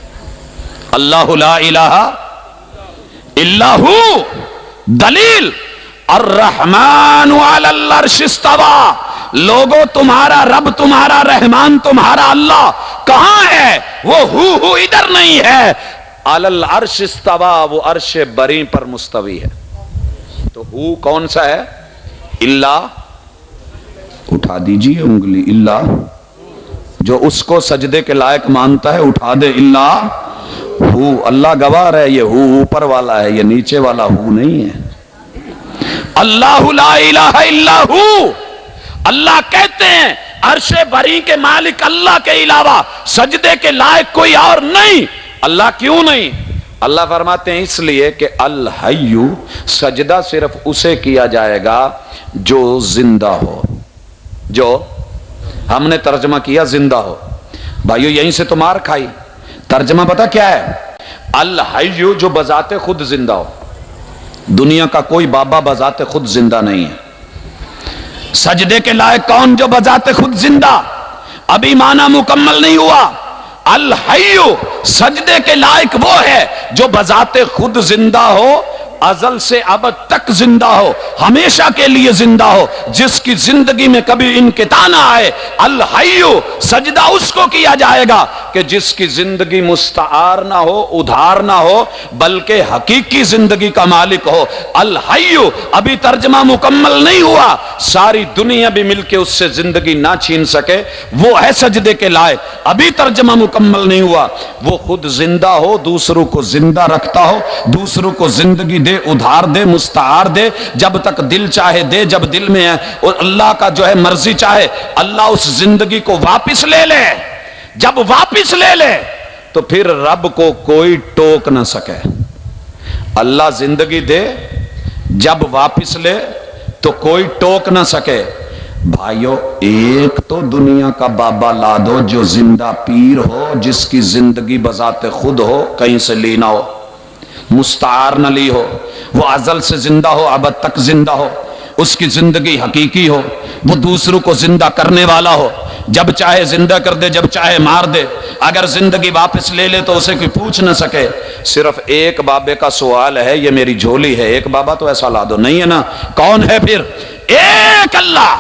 اللہ لا الہ الا ہو. دلیل الرحمن علی العرش استوى. لوگوں تمہارا رب، تمہارا رحمان، تمہارا اللہ کہاں ہے؟ وہ ہو ادھر نہیں ہے. علی العرش استوى، وہ عرش بری پر مستوی ہے. تو ہو کون سا ہے؟ اللہ، اٹھا دیجئے انگلی، اللہ جو اس کو سجدے کے لائق مانتا ہے اٹھا دے، اللہ ہو، اللہ گواہ ہے یہ ہو اوپر والا ہے، یہ نیچے والا ہو نہیں ہے۔ اللہ لا الہ الا ہو، اللہ کہتے ہیں عرش بری کے مالک اللہ کے علاوہ سجدے کے لائق کوئی اور نہیں۔ اللہ کیوں نہیں؟ اللہ فرماتے ہیں اس لیے کہ الحی، سجدہ صرف اسے کیا جائے گا جو زندہ ہو، جو ہم نے ترجمہ کیا زندہ ہو۔ بھائیو یہیں سے تو مار کھائی، ترجمہ پتا کیا ہے؟ الحی جو بذات خود زندہ ہو، دنیا کا کوئی بابا بذات خود زندہ نہیں ہے۔ سجدے کے لائق کون جو بذات خود زندہ؟ ابھی معنی مکمل نہیں ہوا۔ الحی سجدے کے لائق وہ ہے جو بذات خود زندہ ہو، ازل سے ابد تک زندہ ہو، ہمیشہ کے لیے زندہ ہو، جس کی زندگی میں کبھی انقطاع نہ آئے۔ الحی سجدہ اس کو کیا جائے گا کہ جس کی زندگی مستعار نہ ہو، ادھار نہ ہو، بلکہ حقیقی زندگی کا مالک ہو۔ الحی ابھی ترجمہ مکمل نہیں ہوا، ساری دنیا بھی مل کے اس سے زندگی نہ چھین سکے، وہ ہے سجدے کے لائق۔ ابھی ترجمہ مکمل نہیں ہوا، وہ خود زندہ ہو، دوسروں کو زندہ رکھتا ہو، دوسروں کو زندگی دے، ادھار دے، مستعار دے، جب تک دل چاہے دے، جب دل میں ہے اور اللہ کا جو ہے مرضی چاہے اللہ اس زندگی کو واپس لے لے۔ جب واپس لے لے تو پھر رب کو کوئی ٹوک نہ سکے۔ اللہ زندگی دے، جب واپس لے تو کوئی ٹوک نہ سکے۔ بھائیو ایک تو دنیا کا بابا لا دو جو زندہ پیر ہو، جس کی زندگی بذات خود ہو، کہیں سے لی نہ ہو، مستعار نہ لی ہو، وہ ازل سے زندہ ہو، ابد تک زندہ ہو، اس کی زندگی حقیقی ہو، وہ دوسروں کو زندہ کرنے والا ہو، جب چاہے زندہ کر دے، جب چاہے مار دے، اگر زندگی واپس لے لے تو اسے کوئی پوچھ نہ سکے۔ صرف ایک بابے کا سوال ہے، یہ میری جھولی ہے، ایک بابا تو ایسا لا دو، نہیں ہے نا؟ کون ہے پھر؟ ایک اللہ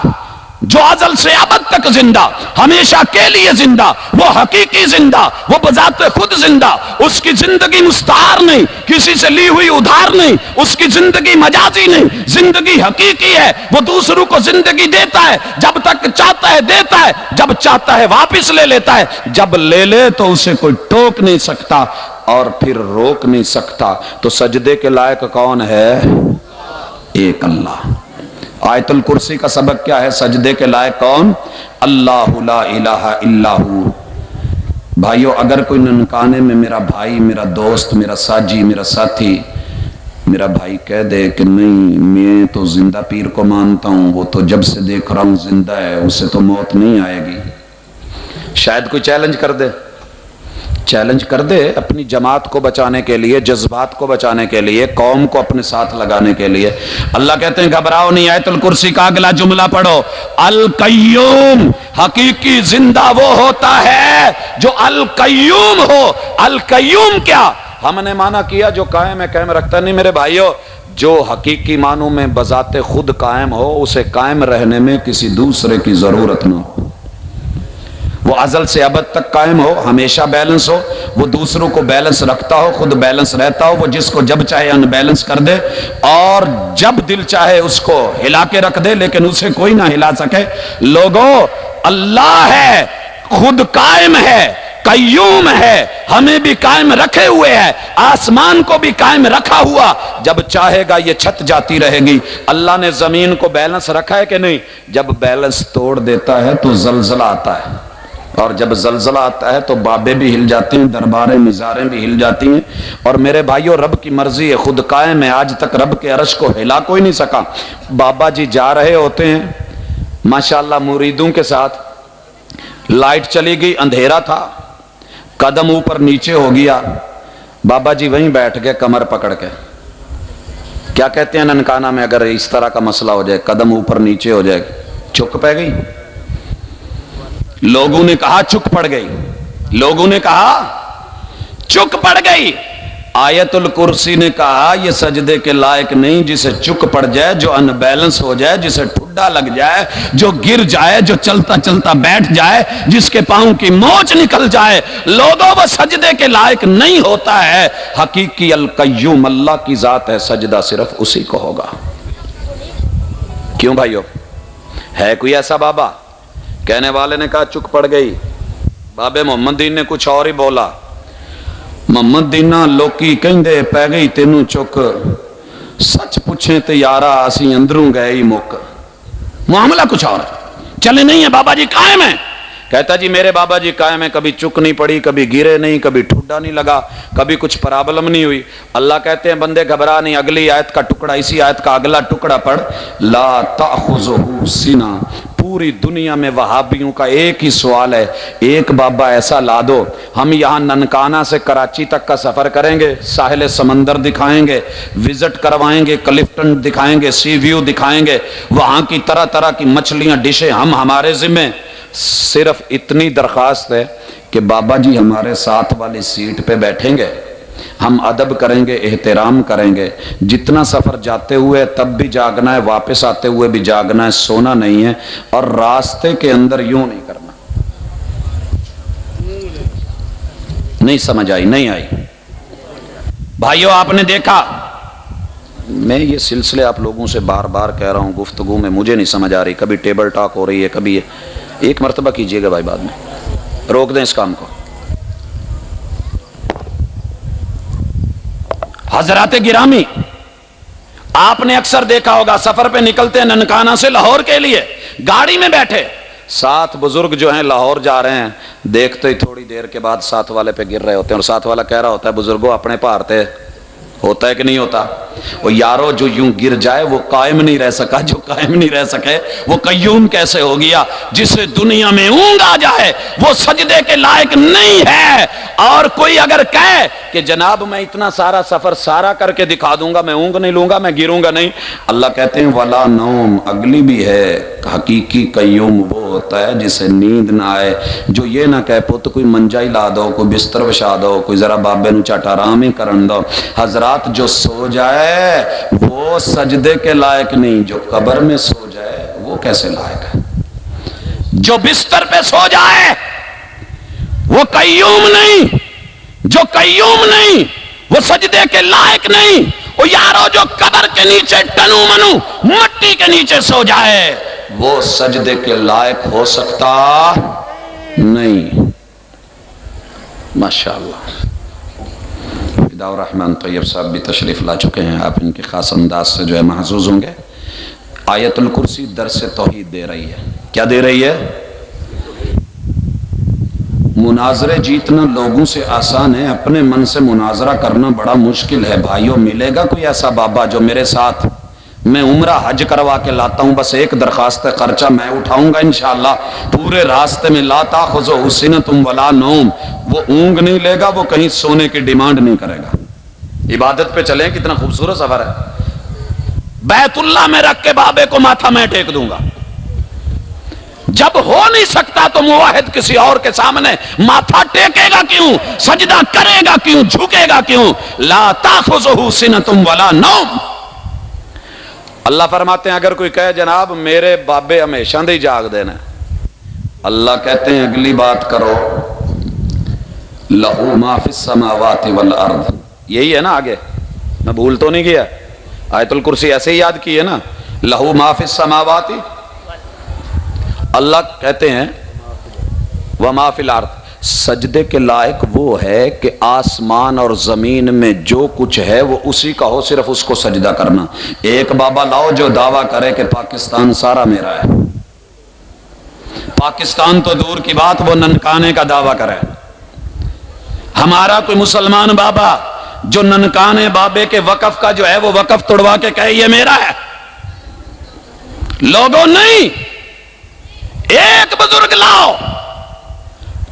جو ازل سے ابد تک زندہ، ہمیشہ کے لیے زندہ، وہ حقیقی زندہ، وہ بذات خود زندہ، اس کی زندگی مستعار نہیں، کسی سے لی ہوئی ادھار نہیں، اس کی زندگی مجازی نہیں، زندگی حقیقی ہے۔ وہ دوسروں کو زندگی دیتا ہے، جب تک چاہتا ہے دیتا ہے، جب چاہتا ہے واپس لے لیتا ہے، جب لے لے تو اسے کوئی ٹوک نہیں سکتا اور پھر روک نہیں سکتا۔ تو سجدے کے لائق کون ہے؟ ایک اللہ۔ آیت الکرسی کا سبق کیا ہے؟ سجدے کے لائق کون؟ اللہ لا الہ الا ہو۔ بھائیو اگر کوئی ننکانے میں میرا بھائی، میرا دوست، میرا ساجی، میرا ساتھی، میرا بھائی کہہ دے کہ نہیں میں تو زندہ پیر کو مانتا ہوں، وہ تو جب سے دیکھ رہا ہوں زندہ ہے، اسے تو موت نہیں آئے گی، شاید کوئی چیلنج کر دے، چیلنج کر دے اپنی جماعت کو بچانے کے لیے، جذبات کو بچانے کے لیے، قوم کو اپنے ساتھ لگانے کے لیے۔ اللہ کہتے ہیں گھبراؤ نہیں، آیت الکرسی کا اگلا جملہ پڑھو، القیوم، حقیقی زندہ وہ ہوتا ہے جو القیوم ہو۔ القیوم کیا؟ ہم نے مانا کیا جو قائم ہے، قائم رکھتا نہیں میرے بھائیو، جو حقیقی معنوں میں بذات خود قائم ہو، اسے قائم رہنے میں کسی دوسرے کی ضرورت نہ ہو، وہ ازل سے ابد تک قائم ہو، ہمیشہ بیلنس ہو، وہ دوسروں کو بیلنس رکھتا ہو، خود بیلنس رہتا ہو، وہ جس کو جب چاہے ان بیلنس کر دے اور جب دل چاہے اس کو ہلا کے رکھ دے، لیکن اسے کوئی نہ ہلا سکے۔ لوگو اللہ ہے، خود قائم ہے، قیوم ہے، ہمیں بھی قائم رکھے ہوئے ہے، آسمان کو بھی قائم رکھا ہوا، جب چاہے گا یہ چھت جاتی رہے گی۔ اللہ نے زمین کو بیلنس رکھا ہے کہ نہیں؟ جب بیلنس توڑ دیتا ہے تو زلزلہ آتا ہے، اور جب زلزلہ آتا ہے تو بابے بھی ہل جاتے ہیں، درباریں مزاریں بھی ہل جاتی ہیں۔ اور میرے بھائیو رب کی مرضی ہے، خود قائم ہے، آج تک رب کے عرش کو ہلا کوئی نہیں سکا۔ بابا جی جا رہے ہوتے ہیں ماشاءاللہ مریدوں کے ساتھ، لائٹ چلی گئی، اندھیرا تھا، قدم اوپر نیچے ہو گیا، بابا جی وہیں بیٹھ گئے کمر پکڑ کے۔ کیا کہتے ہیں ننکانہ میں اگر اس طرح کا مسئلہ ہو جائے، قدم اوپر نیچے ہو جائے، چک پہ گئی؟ لوگوں نے کہا چک پڑ گئی، لوگوں نے کہا چک پڑ گئی۔ آیت الکرسی نے کہا یہ سجدے کے لائق نہیں جسے چک پڑ جائے، جو ان بیلنس ہو جائے، جسے ٹھڈا لگ جائے، جو گر جائے، جو چلتا چلتا بیٹھ جائے، جس کے پاؤں کی موچ نکل جائے، لوگوں وہ سجدے کے لائق نہیں ہوتا ہے۔ حقیقی القیوم اللہ کی ذات ہے، سجدہ صرف اسی کو ہوگا۔ کیوں بھائیو، ہے کوئی ایسا بابا؟ کہنے والے نے کہا چک پڑ گئی، بابے محمد دین نے کچھ اور ہی بولا، محمد دینا لوکی کہندے پہ گئی تینوں چک، سچ پوچھیں تے یارا اسی اندروں گئے ہی مک۔ معاملہ کچھ اور ہے، چلے نہیں ہے بابا جی قائم ہے، کہتا جی میرے بابا جی قائم ہے، کبھی چک نہیں پڑی، کبھی گرے نہیں، کبھی ٹھڈا نہیں لگا، کبھی کچھ پرابلم نہیں ہوئی۔ اللہ کہتے ہیں بندے گھبرا نہیں، اگلی آیت کا ٹکڑا، اسی آیت کا اگلا ٹکڑا پڑھ، لا تأخذہ سنہ۔ پوری دنیا میں وہابیوں کا ایک ہی سوال ہے، ایک بابا ایسا لا دو، ہم یہاں ننکانہ سے کراچی تک کا سفر کریں گے، ساحل سمندر دکھائیں گے، وزٹ کروائیں گے، کلفٹن دکھائیں گے، سی ویو دکھائیں گے، وہاں کی طرح طرح کی مچھلیاں ڈشیں ہمارے ذمہ، صرف اتنی درخواست ہے کہ بابا جی ہمارے ساتھ والی سیٹ پہ بیٹھیں گے، ہم ادب کریں گے، احترام کریں گے، جتنا سفر جاتے ہوئے تب بھی جاگنا ہے، واپس آتے ہوئے بھی جاگنا ہے، سونا نہیں ہے، اور راستے کے اندر یوں نہیں کرنا۔ نہیں سمجھ آئی؟ نہیں آئی بھائیو؟ آپ نے دیکھا، میں یہ سلسلے آپ لوگوں سے بار بار کہہ رہا ہوں، گفتگو میں مجھے نہیں سمجھ آ رہی، کبھی ٹیبل ٹاک ہو رہی ہے، کبھی ایک مرتبہ کیجئے گا بھائی، بعد میں روک دیں اس کام کو۔ حضرات گرامی، آپ نے اکثر دیکھا ہوگا سفر پہ نکلتے ہیں ننکانہ سے لاہور کے لیے، گاڑی میں بیٹھے، ساتھ بزرگ جو ہیں لاہور جا رہے ہیں، دیکھتے ہی تھوڑی دیر کے بعد ساتھ والے پہ گر رہے ہوتے ہیں، اور ساتھ والا کہہ رہا ہوتا ہے بزرگوں اپنے پارتے، ہوتا ہے کہ نہیں ہوتا؟ وہ یارو جو یوں گر جائے وہ قائم نہیں رہ سکا، جو قائم نہیں رہ سکے وہ قیوم کیسے ہو گیا؟ جسے دنیا میں اونگ آ جائے وہ سجدے کے لائق نہیں ہے۔ اور کوئی اگر کہے کہ جناب میں اتنا سارا سفر سارا کر کے دکھا دوں گا، میں اونگ نہیں لوں گا، میں گروں گا نہیں، اللہ کہتے ہیں ولا نوم، اگلی بھی ہے، حقیقی قیوم وہ ہوتا ہے جسے نیند نہ آئے، جو یہ نہ کہے پت کوئی منجائی لا دو، کوئی بستر بچھا دو، کوئی ذرا بابے نو چٹ آرام ہی کرن دو۔ حضرات جو سو جائے وہ سجدے کے لائق نہیں، جو قبر میں سو جائے وہ کیسے لائق ہے؟ جو بستر پہ سو جائے وہ قیوم نہیں، جو قیوم نہیں وہ سجدے کے لائق نہیں۔ وہ یارو جو قبر کے نیچے ٹنو منو مٹی کے نیچے سو جائے وہ سجدے کے لائق ہو سکتا نہیں۔ ماشاءاللہ فدا الرحمن طیب صاحب بھی تشریف لا چکے ہیں، آپ ان کے خاص انداز سے جو ہے محظوظ ہوں گے۔ آیت الکرسی درس توحید دے رہی ہے، کیا دے رہی ہے؟ مناظرے جیتنا لوگوں سے آسان ہے، اپنے من سے مناظرہ کرنا بڑا مشکل ہے۔ بھائیوں ملے گا کوئی ایسا بابا جو میرے ساتھ، میں عمرہ حج کروا کے لاتا ہوں، بس ایک درخواست خرچہ میں اٹھاؤں گا انشاءاللہ، پورے راستے میں لا تاخذہ سنۃ ولا نوم، وہ اونگ نہیں لے گا، وہ کہیں سونے کی ڈیمانڈ نہیں کرے گا۔ عبادت پہ چلیں، کتنا خوبصورت سفر ہے، بیت اللہ میں رکھ کے بابے کو ماتھا میں ٹیک دوں گا۔ جب ہو نہیں سکتا تو موحد کسی اور کے سامنے ماتھا ٹیکے گا کیوں؟ سجدہ کرے گا کیوں؟ جھکے گا کیوں؟ لا تاخذہ سنۃ ولا نوم۔ اللہ فرماتے ہیں اگر کوئی کہے جناب میرے بابے ہمیشہ دے جاگ دینا، اللہ کہتے ہیں اگلی بات کرو، لہو ما فی السماوات والارض، یہی ہے نا آگے، میں بھول تو نہیں گیا، آیت الکرسی ایسے ہی یاد کی ہے نا، لہو ما فی السماوات، اللہ کہتے ہیں وما فی الارض، سجدے کے لائق وہ ہے کہ آسمان اور زمین میں جو کچھ ہے وہ اسی کا ہو، صرف اس کو سجدہ کرنا۔ ایک بابا لاؤ جو دعویٰ کرے کہ پاکستان سارا میرا ہے، پاکستان تو دور کی بات، وہ ننکانے کا دعویٰ کرے۔ ہمارا کوئی مسلمان بابا جو ننکانے بابے کے وقف کا جو ہے وہ وقف توڑوا کے کہے یہ میرا ہے، لوگوں نہیں، ایک بزرگ لاؤ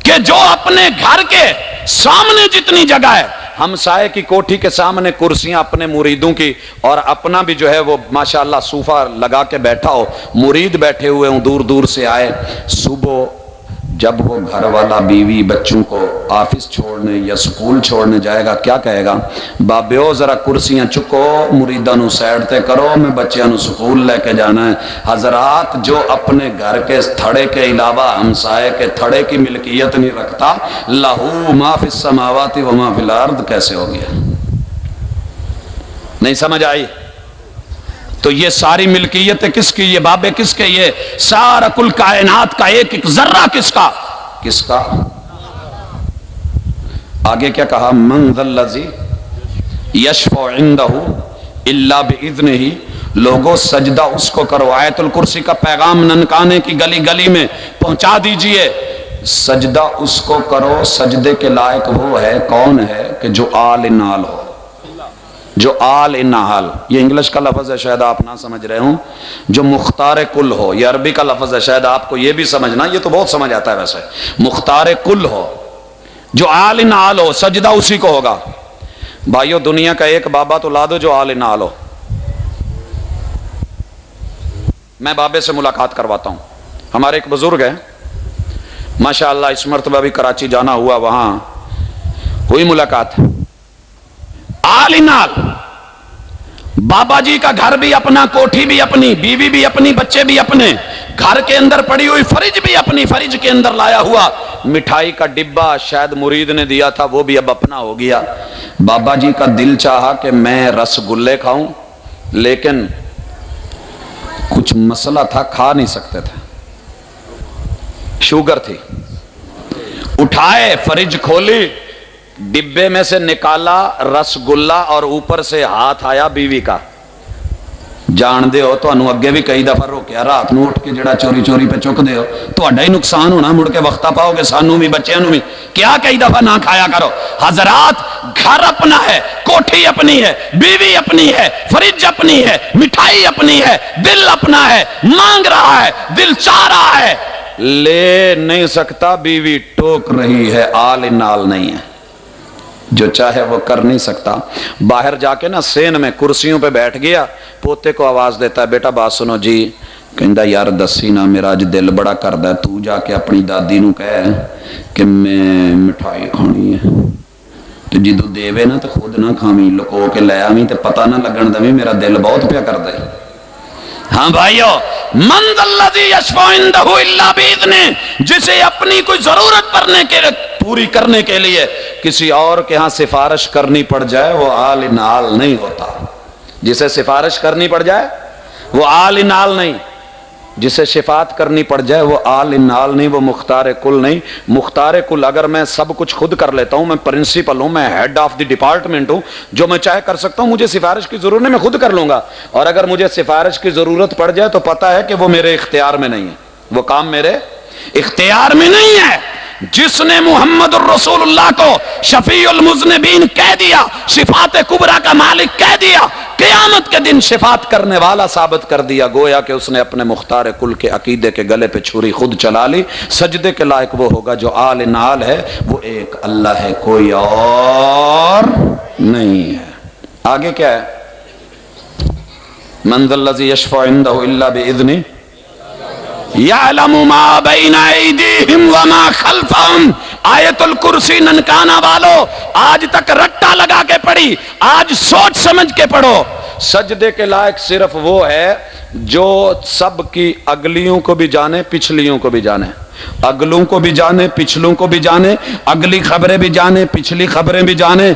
کہ جو اپنے گھر کے سامنے جتنی جگہ ہے، ہمسائے کی کوٹھی کے سامنے کرسیاں اپنے مریدوں کی، اور اپنا بھی جو ہے وہ ماشاءاللہ صوفہ لگا کے بیٹھا ہو، مرید بیٹھے ہوئے ہوں، دور دور سے آئے، صبح جب وہ گھر والا بیوی بچوں کو آفس چھوڑنے یا سکول چھوڑنے جائے گا کیا کہے گا؟ بابیو ذرا کرسیاں چکو، مریداں نو سائڈ تے کرو، میں بچیاں نو سکول لے کے جانا ہے۔ حضرات جو اپنے گھر کے تھڑے کے علاوہ ہمسائے کے تھڑے کی ملکیت نہیں رکھتا، لہو ما فی السماوات و ما فی الارض کیسے ہو گیا؟ نہیں سمجھ آئی؟ تو یہ ساری ملکیت کس کی؟ یہ بابے کس کے؟ یہ سارا کل کائنات کا ایک ایک ذرہ کس کا؟ کس کا؟ آگے کیا کہا؟ من ذا الذی یشفع عندہ الا باذنہ، لوگوں سجدہ اس کو کرو۔ آیت الکرسی کا پیغام ننکانے کی گلی گلی میں پہنچا دیجئے، سجدہ اس کو کرو، سجدے کے لائق وہ ہے، کون ہے؟ کہ جو آل نال ہو، جو آل نال، یہ انگلش کا لفظ ہے شاید آپ نہ سمجھ رہے ہوں، جو مختار کل ہو، یہ عربی کا لفظ ہے شاید آپ کو یہ بھی سمجھنا، یہ تو بہت سمجھ آتا ہے ویسے، مختار کل ہو، جو آل نال ہو، سجدہ اسی کو ہوگا۔ بھائیو دنیا کا ایک بابا تو لا دو جو آل نال ہو، میں بابے سے ملاقات کرواتا ہوں۔ ہمارے ایک بزرگ ہیں ماشاءاللہ، اس مرتبہ بھی کراچی جانا ہوا، وہاں ہوئی ملاقات، آل نال، بابا جی کا گھر بھی اپنا، کوٹھی بھی اپنی، بیوی بھی اپنی، بچے بھی اپنے، گھر کے اندر پڑی ہوئی فریج بھی اپنی، فریج کے اندر لایا ہوا مٹھائی کا ڈبہ شاید مرید نے دیا تھا، وہ بھی اب اپنا ہو گیا۔ بابا جی کا دل چاہا کہ میں رس گلے کھاؤں، لیکن کچھ مسئلہ تھا، کھا نہیں سکتے تھے، شوگر تھی۔ اٹھائے، فریج کھولی، ڈبے میں سے نکالا رس گلہ، اور اوپر سے ہاتھ آیا بیوی کا۔ جان دے ہو تو انہوں اگے بھی کئی دفعہ روکیا، رات نو اٹھ کے جڑا چوری چوری پہ چک دے ہو تو اڈا ہی نقصان ہونا، مڑ کے وقتہ پاؤ گے سانوں بھی بچیاں نوں بھی، کیا کئی دفعہ نہ کھایا کرو۔ حضرات گھر اپنا ہے، کوٹھی اپنی ہے، بیوی اپنی ہے، فریج اپنی ہے، مٹھائی اپنی ہے، دل اپنا ہے، مانگ رہا ہے، دل چاہ رہا ہے، لے نہیں سکتا، بیوی ٹوک رہی ہے، آل نال نہیں ہے، جو چاہے وہ کر نہیں سکتا۔ باہر جا کے نا سین میں کرسیوں پہ بیٹھ گیا، پوتے کو آواز دیتا ہے، بیٹا بات سنو جی، کہندا یار دسی نا، میرا اج دل بڑا کردا ہے، تو جا کے اپنی دادی نو کہے کہ میں مٹھائی کھانی ہے، تو جدو دیوے نا تو خود نہ کھاویں، لکو کے لے آویں تے پتہ نہ لگن دویں، میرا دل بہت پیا کردا ہے۔ ہاں بھائیو، من ذا الذی یشفع عندہ الا باذنہ، جسے اپنی کوئی ضرورت پوری کرنے کے لیے کسی اور کے ہاں سفارش کرنی پڑ جائے، وہ آل نال نہیں ہوتا۔ جسے سفارش کرنی پڑ جائے وہ آل نال نہیں، جسے شفاعت کرنی پڑ جائے وہ آل نال نہیں، وہ مختار کل نہیں۔ مختار کل اگر میں سب کچھ خود کر لیتا ہوں، میں پرنسپل ہوں، میں ہیڈ آف دی ڈپارٹمنٹ ہوں، جو میں چاہے کر سکتا ہوں، مجھے سفارش کی ضرورت نہیں، میں خود کر لوں گا۔ اور اگر مجھے سفارش کی ضرورت پڑ جائے تو پتہ ہے کہ وہ میرے اختیار میں نہیں ہے، وہ کام میرے اختیار میں نہیں ہے۔ جس نے محمد الرسول اللہ کو شفیع المذنبین کہہ دیا، شفاعت کبریٰ کا مالک کہہ دیا، قیامت کے دن شفاعت کرنے والا ثابت کر دیا، گویا کہ اس نے اپنے مختار کل کے عقیدے کے گلے پہ چھری خود چلا لی۔ سجدے کے لائق وہ ہوگا جو آل نال ہے، وہ ایک اللہ ہے، کوئی اور نہیں ہے۔ آگے کیا ہے؟ من ذا الذی یشفع عندہ الا باذنہ یعلم ما بین ایدیہم وما خلفہم۔ آیت الکرسی ننکانا والو آج تک رٹا لگا کے پڑھی، آج سوچ سمجھ کے پڑھو۔ سجدے کے لائق صرف وہ ہے جو سب کی اگلیوں کو بھی جانے، پچھلیوں کو بھی جانے، اگلوں کو بھی جانے، پچھلوں کو بھی جانے، اگلی خبریں بھی جانے، پچھلی خبریں بھی جانے۔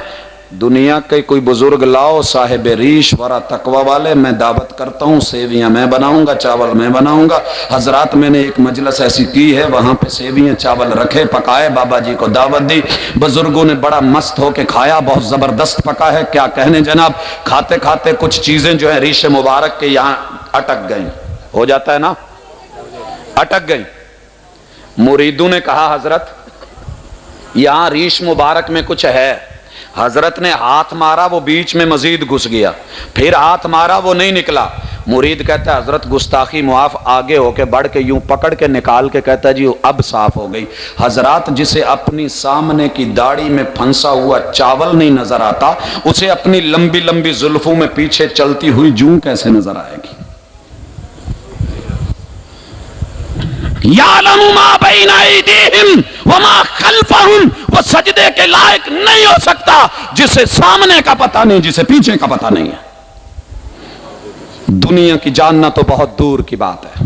دنیا کے کوئی بزرگ لاؤ صاحب ریش ورا تقوی والے، میں دعوت کرتا ہوں، سیویاں میں بناؤں گا، چاول میں بناؤں گا۔ حضرات میں نے ایک مجلس ایسی کی ہے، وہاں پہ سیویاں چاول رکھے، پکائے، بابا جی کو دعوت دی، بزرگوں نے بڑا مست ہو کے کھایا، بہت زبردست پکا ہے، کیا کہنے جناب۔ کھاتے کھاتے کچھ چیزیں جو ہیں ریش مبارک کے یہاں اٹک گئیں، ہو جاتا ہے نا، اٹک گئیں۔ مریدوں نے کہا حضرت یہاں ریش مبارک میں کچھ ہے، حضرت نے ہاتھ مارا، وہ بیچ میں مزید گھس گیا، پھر ہاتھ مارا، وہ نہیں نکلا۔ مرید کہتا ہے حضرت گستاخی معاف، آگے ہو کے بڑھ کے یوں پکڑ کے نکال کے کہتا ہے جی اب صاف ہو گئی۔ حضرات جسے اپنی سامنے کی داڑھی میں پھنسا ہوا چاول نہیں نظر آتا، اسے اپنی لمبی لمبی زلفوں میں پیچھے چلتی ہوئی جوں کیسے نظر آئے گی؟ یعلم ما بین ایدیہم وما خلفہم، وہ سجدے کے لائق نہیں ہو سکتا جسے سامنے کا پتہ نہیں، جسے پیچھے کا پتہ نہیں ہے۔ دنیا کی جاننا تو بہت دور کی بات ہے،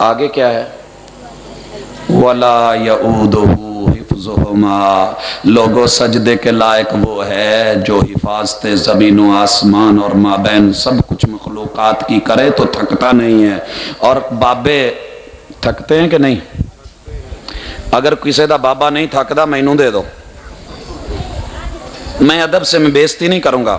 آگے کیا ہے؟ وَلَا يَعُودُهُ حِفْظُهُمَا، لوگوں سجدے کے لائق وہ ہے جو حفاظت زمین و آسمان اور مابین سب کچھ مخلوقات کی کرے تو تھکتا نہیں ہے۔ اور بابے تھکتے ہیں کہ نہیں؟ اگر کسی دا بابا نہیں تھکدا مینوں دے دو، میں ادب سے میں بےزتی نہیں کروں گا،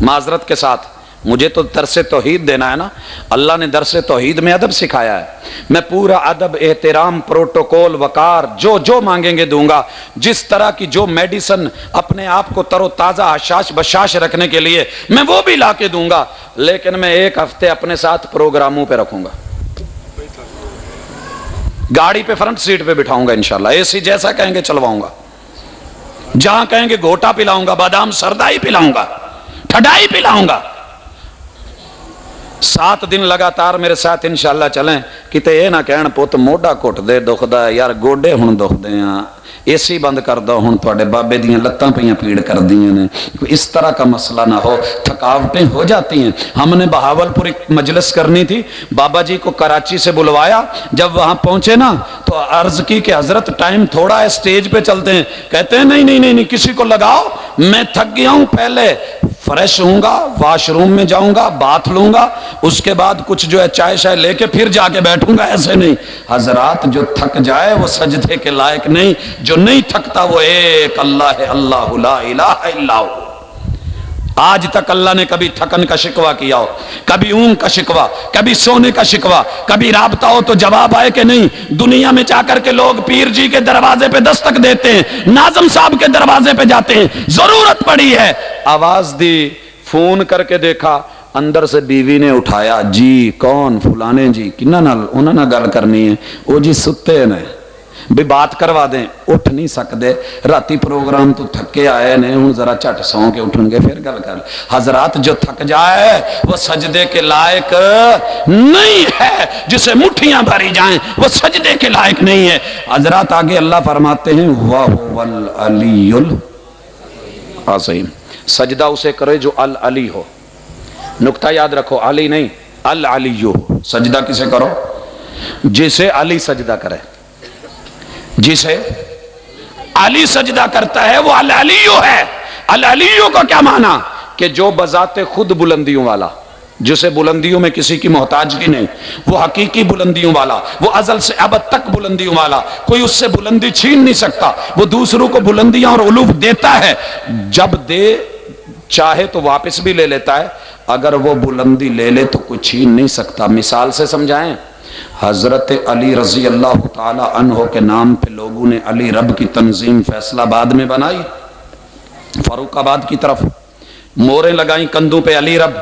معذرت کے ساتھ، مجھے تو درس توحید دینا ہے نا، اللہ نے درس توحید میں ادب سکھایا ہے، میں پورا ادب، احترام، پروٹوکول، وقار جو مانگیں گے دوں گا۔ جس طرح کی جو میڈیسن اپنے آپ کو تر و تازہ حشاش بشاش رکھنے کے لیے میں وہ بھی لا کے دوں گا، لیکن میں ایک ہفتے اپنے ساتھ پروگراموں پہ رکھوں گا، گاڑی پہ فرنٹ سیٹ پہ بٹھاؤں گا انشاءاللہ، اے سی جیسا کہیں گے چلواؤں گا، جہاں کہیں گے گھوٹا پلاؤں گا، بادام سردائی پلاؤں گا، ٹھڈائی پلاؤں گا۔ 7 دن لگاتار میرے ساتھ انشاءاللہ چلیں، کتے یہ نہ کہن پوت موڈا کٹ دے دکھ دا یار، گوڈے ہن دکھ دے ہاں، اے سی بند کر دو ہن تواڈے بابے دیاں لتاں پیاں پیڑ کر دیاں نے، اس طرح کا مسئلہ نہ ہو، تھکاوٹیں ہو جاتی ہیں۔ ہم نے بہاولپور ایک مجلس کرنی تھی، بابا جی کو کراچی سے بلوایا، جب وہاں پہنچے نا تو عرض کی کہ حضرت ٹائم تھوڑا ہے، سٹیج پہ چلتے ہیں، کہتے ہیں نہیں کسی کو لگاؤ، میں تھک گیا ہوں، پہلے فریش ہوں گا، واش روم میں جاؤں گا، باتھ لوں گا، اس کے بعد کچھ جو ہے چائے شائے لے کے پھر جا کے بیٹھوں گا، ایسے نہیں۔ حضرات جو تھک جائے وہ سجدے کے لائق نہیں، جو نہیں تھکتا وہ ایک اللہ ہے، اللہ لا الہ الا ہو۔ آج تک اللہ نے کبھی تھکن کا شکوہ کیا ہو، کبھی اونگ کا شکوہ، کبھی سونے کا شکوہ، کبھی رابطہ ہو تو جواب آئے کہ نہیں؟ دنیا میں جا کر کے لوگ پیر جی کے دروازے پہ دستک دیتے ہیں، ناظم صاحب کے دروازے پہ جاتے ہیں، ضرورت پڑی ہے، آواز دی، فون کر کے دیکھا، اندر سے بیوی نے اٹھایا، جی کون؟ فلانے جی، کنہ نال انہاں نال گل کرنی ہے، او جی ستے نے بھی بات کروا دیں، اٹھ نہیں سکتے، راتی پروگرام تو تھکے آئے نے، ہوں ذرا چٹ سو کے اٹھن گے پھر گل کر۔ حضرات جو تھک جائے وہ سجدے کے لائق نہیں ہے، جسے مٹھیاں بھری جائیں وہ سجدے کے لائق نہیں ہے۔ حضرات آگے اللہ فرماتے ہیں وَهُوَ الْعَلِيُّ الْعَظِيمُ، سجدہ اسے کرے جو العلی ہو، نکتہ یاد رکھو، علی نہیں، العلی ہو، سجدہ کسے کرو؟ جسے علی سجدہ کرے، جسے علی سجدہ کرتا ہے وہ العلیو ہے۔ العلیو کا کیا معنی؟ کہ جو بذات خود بلندیوں والا، جسے بلندیوں میں کسی کی محتاجگی نہیں، وہ حقیقی بلندیوں والا، وہ ازل سے ابد تک بلندیوں والا، کوئی اس سے بلندی چھین نہیں سکتا، وہ دوسروں کو بلندیاں اور علوف دیتا ہے، جب دے چاہے تو واپس بھی لے لیتا ہے، اگر وہ بلندی لے لے تو کوئی چھین نہیں سکتا۔ مثال سے سمجھائیں، حضرت علی رضی اللہ تعالی عنہ کے نام پہ لوگوں نے علی رب کی تنظیم فیصل آباد میں بنائی، فاروق آباد کی طرف موریں لگائیں کندھوں پہ علی رب،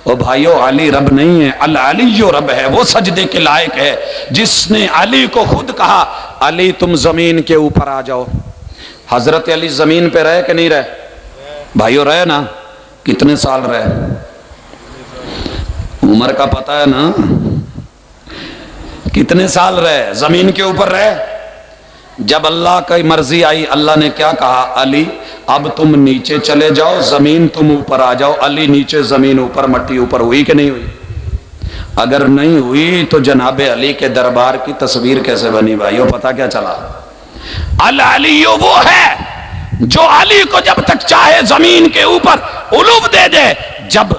او بھائیو علی رب نہیں ہے، العلی جو رب ہے وہ سجدے کے لائق ہے، جس نے علی کو خود کہا علی تم زمین کے اوپر آ جاؤ۔ حضرت علی زمین پہ رہے کہ نہیں رہے؟ بھائیو رہے نا، کتنے سال رہے؟ عمر کا پتہ ہے نا، کتنے سال رہے؟ زمین کے اوپر رہے۔ جب اللہ کی مرضی آئی، اللہ نے کیا کہا؟ علی اب تم نیچے چلے جاؤ، زمین تم اوپر آ جاؤ۔ علی نیچے، زمین اوپر، مٹی اوپر، ہوئی کہ نہیں ہوئی؟ اگر نہیں ہوئی تو جناب علی کے دربار کی تصویر کیسے بنی بھائیو؟ پتہ کیا چلا؟ العلی وہ ہے جو علی کو جب تک چاہے زمین کے اوپر علو دے دے، جب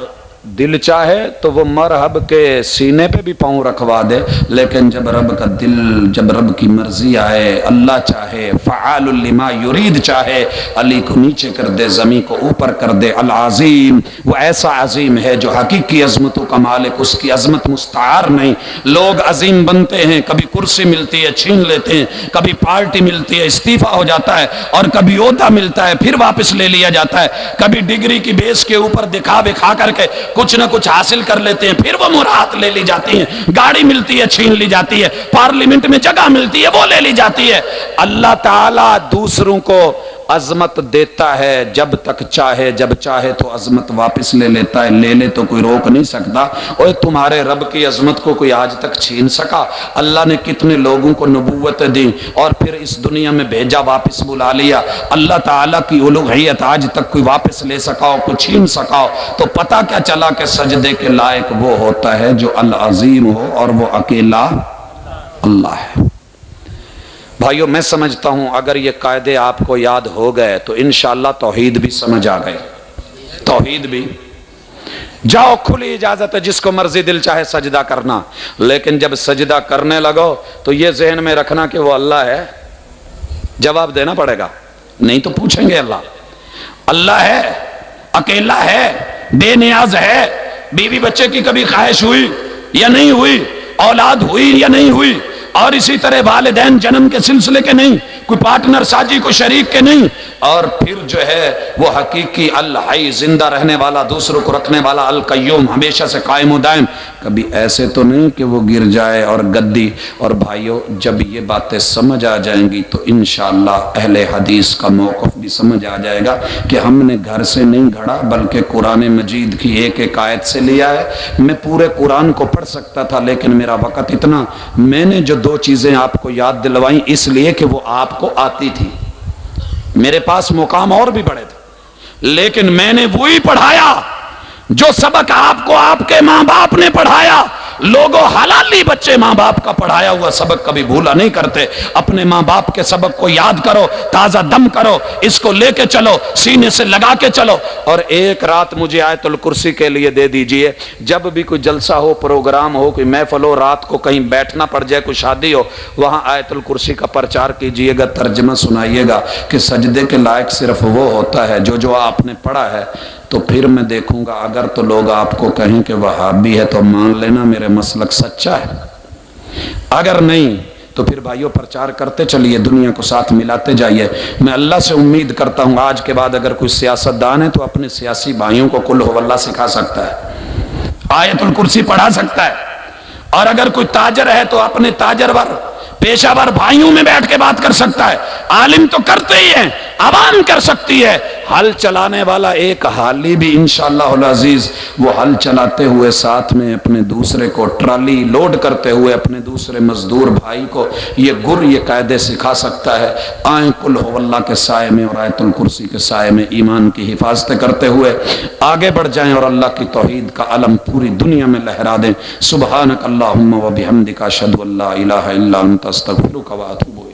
دل چاہے تو وہ مرحب کے سینے پہ بھی پاؤں رکھوا دے، لیکن جب رب کا دل، جب رب کی مرضی آئے، اللہ چاہے، فعال لما یرید چاہے، علی کو نیچے کر دے، زمین کو اوپر کر دے۔ العظیم وہ ایسا عظیم ہے جو حقیقی عظمتوں کا مالک، اس کی عظمت مستعار نہیں۔ لوگ عظیم بنتے ہیں، کبھی کرسی ملتی ہے چھین لیتے ہیں، کبھی پارٹی ملتی ہے استعفیٰ ہو جاتا ہے، اور کبھی عہدہ ملتا ہے پھر واپس لے لیا جاتا ہے، کبھی ڈگری کی بیس کے اوپر دکھا بکھا کر کے کچھ نہ کچھ حاصل کر لیتے ہیں، پھر وہ مراد لے لی جاتی ہیں، گاڑی ملتی ہے چھین لی جاتی ہے، پارلیمنٹ میں جگہ ملتی ہے وہ لے لی جاتی ہے۔ اللہ تعالیٰ دوسروں کو عظمت دیتا ہے جب تک چاہے، جب چاہے تو عظمت واپس لے لیتا ہے، لے لے تو کوئی روک نہیں سکتا۔ اور تمہارے رب کی عظمت کو کوئی آج تک چھین سکا؟ اللہ نے کتنے لوگوں کو نبوت دی اور پھر اس دنیا میں بھیجا، واپس بلا لیا۔ اللہ تعالیٰ کی الوہیت آج تک کوئی واپس لے سکا ہو، کوئی چھین سکا ہو؟ تو پتہ کیا چلا کہ سجدے کے لائق وہ ہوتا ہے جو العظیم ہو، اور وہ اکیلا اللہ ہے۔ بھائیو میں سمجھتا ہوں اگر یہ قاعدے آپ کو یاد ہو گئے تو انشاءاللہ توحید بھی سمجھ آ گئی۔ توحید بھی جاؤ، کھلی اجازت ہے جس کو مرضی دل چاہے سجدہ کرنا، لیکن جب سجدہ کرنے لگو تو یہ ذہن میں رکھنا کہ وہ اللہ ہے، جواب دینا پڑے گا، نہیں تو پوچھیں گے اللہ ہے، اکیلا ہے، بے نیاز ہے، بیوی بچے کی کبھی خواہش ہوئی یا نہیں ہوئی، اولاد ہوئی یا نہیں ہوئی، اور اسی طرح والدین جنم کے سلسلے کے نہیں، کوئی پارٹنر ساجی کو شریک کے نہیں، اور پھر جو ہے وہ حقیقی الحی زندہ رہنے والا، دوسروں کو رکھنے والا، القیوم ہمیشہ سے قائم و دائم، کبھی ایسے تو نہیں کہ وہ گر جائے اور گدی۔ اور بھائیو جب یہ باتیں سمجھ آ جائیں گی تو انشاءاللہ اہل حدیث کا موقف بھی سمجھ آ جائے گا کہ ہم نے گھر سے نہیں گھڑا بلکہ قرآن مجید کی ایک ایک آیت سے لیا ہے۔ میں پورے قرآن کو پڑھ سکتا تھا لیکن میرا وقت اتنا، میں نے جو دو چیزیں آپ کو یاد دلوائیں اس لیے کہ وہ آپ کو آتی تھی، میرے پاس مقام اور بھی بڑے تھے، لیکن میں نے وہی پڑھایا جو سبق آپ کو آپ کے ماں باپ نے پڑھایا۔ لوگوں حلالی بچے ماں باپ کا پڑھایا ہوا سبق کبھی بھولا نہیں کرتے۔ اپنے ماں باپ کے سبق کو یاد کرو، تازہ دم کرو، اس کو لے کے چلو، سینے سے لگا کے چلو۔ اور ایک رات مجھے آیت الکرسی کے لیے دے دیجئے، جب بھی کوئی جلسہ ہو، پروگرام ہو، کوئی محفل ہو، رات کو کہیں بیٹھنا پڑ جائے، کوئی شادی ہو، وہاں آیت الکرسی کا پرچار کیجئے گا، ترجمہ سنائیے گا کہ سجدے کے لائق صرف وہ ہوتا ہے جو آپ نے پڑھا ہے۔ تو پھر میں دیکھوں گا اگر تو لوگ آپ کو کہیں کہ وہابی ہے تو مان لینا میرے مسلک سچا ہے، اگر نہیں تو پھر بھائیوں پرچار کرتے چلیے، دنیا کو ساتھ ملاتے جائیے۔ میں اللہ سے امید کرتا ہوں آج کے بعد اگر کوئی سیاستدان ہے تو اپنے سیاسی بھائیوں کو قل ہو اللہ سکھا سکتا ہے، آیت الکرسی پڑھا سکتا ہے، اور اگر کوئی تاجر ہے تو اپنے تاجر ور پیشہ ور بھائیوں میں بیٹھ کے بات کر سکتا ہے۔ عالم تو کرتے ہی ہیں، عوام کر سکتی ہے۔ حل چلانے والا ایک حالی بھی انشاءاللہ العزیز وہ حل چلاتے ہوئے ساتھ میں اپنے دوسرے کو ٹرالی لوڈ کرتے ہوئے اپنے دوسرے مزدور بھائی کو یہ قاعدے سکھا سکتا ہے۔ آئیں قل ہو اللہ کے سائے میں اور آیت الکرسی کے سائے میں ایمان کی حفاظت کرتے ہوئے آگے بڑھ جائیں اور اللہ کی توحید کا علم پوری دنیا میں لہرا دیں۔ سبحانک اللہم و بحمدک اشہد ان لا الہ الا انت استغفرک و اتوب الیک۔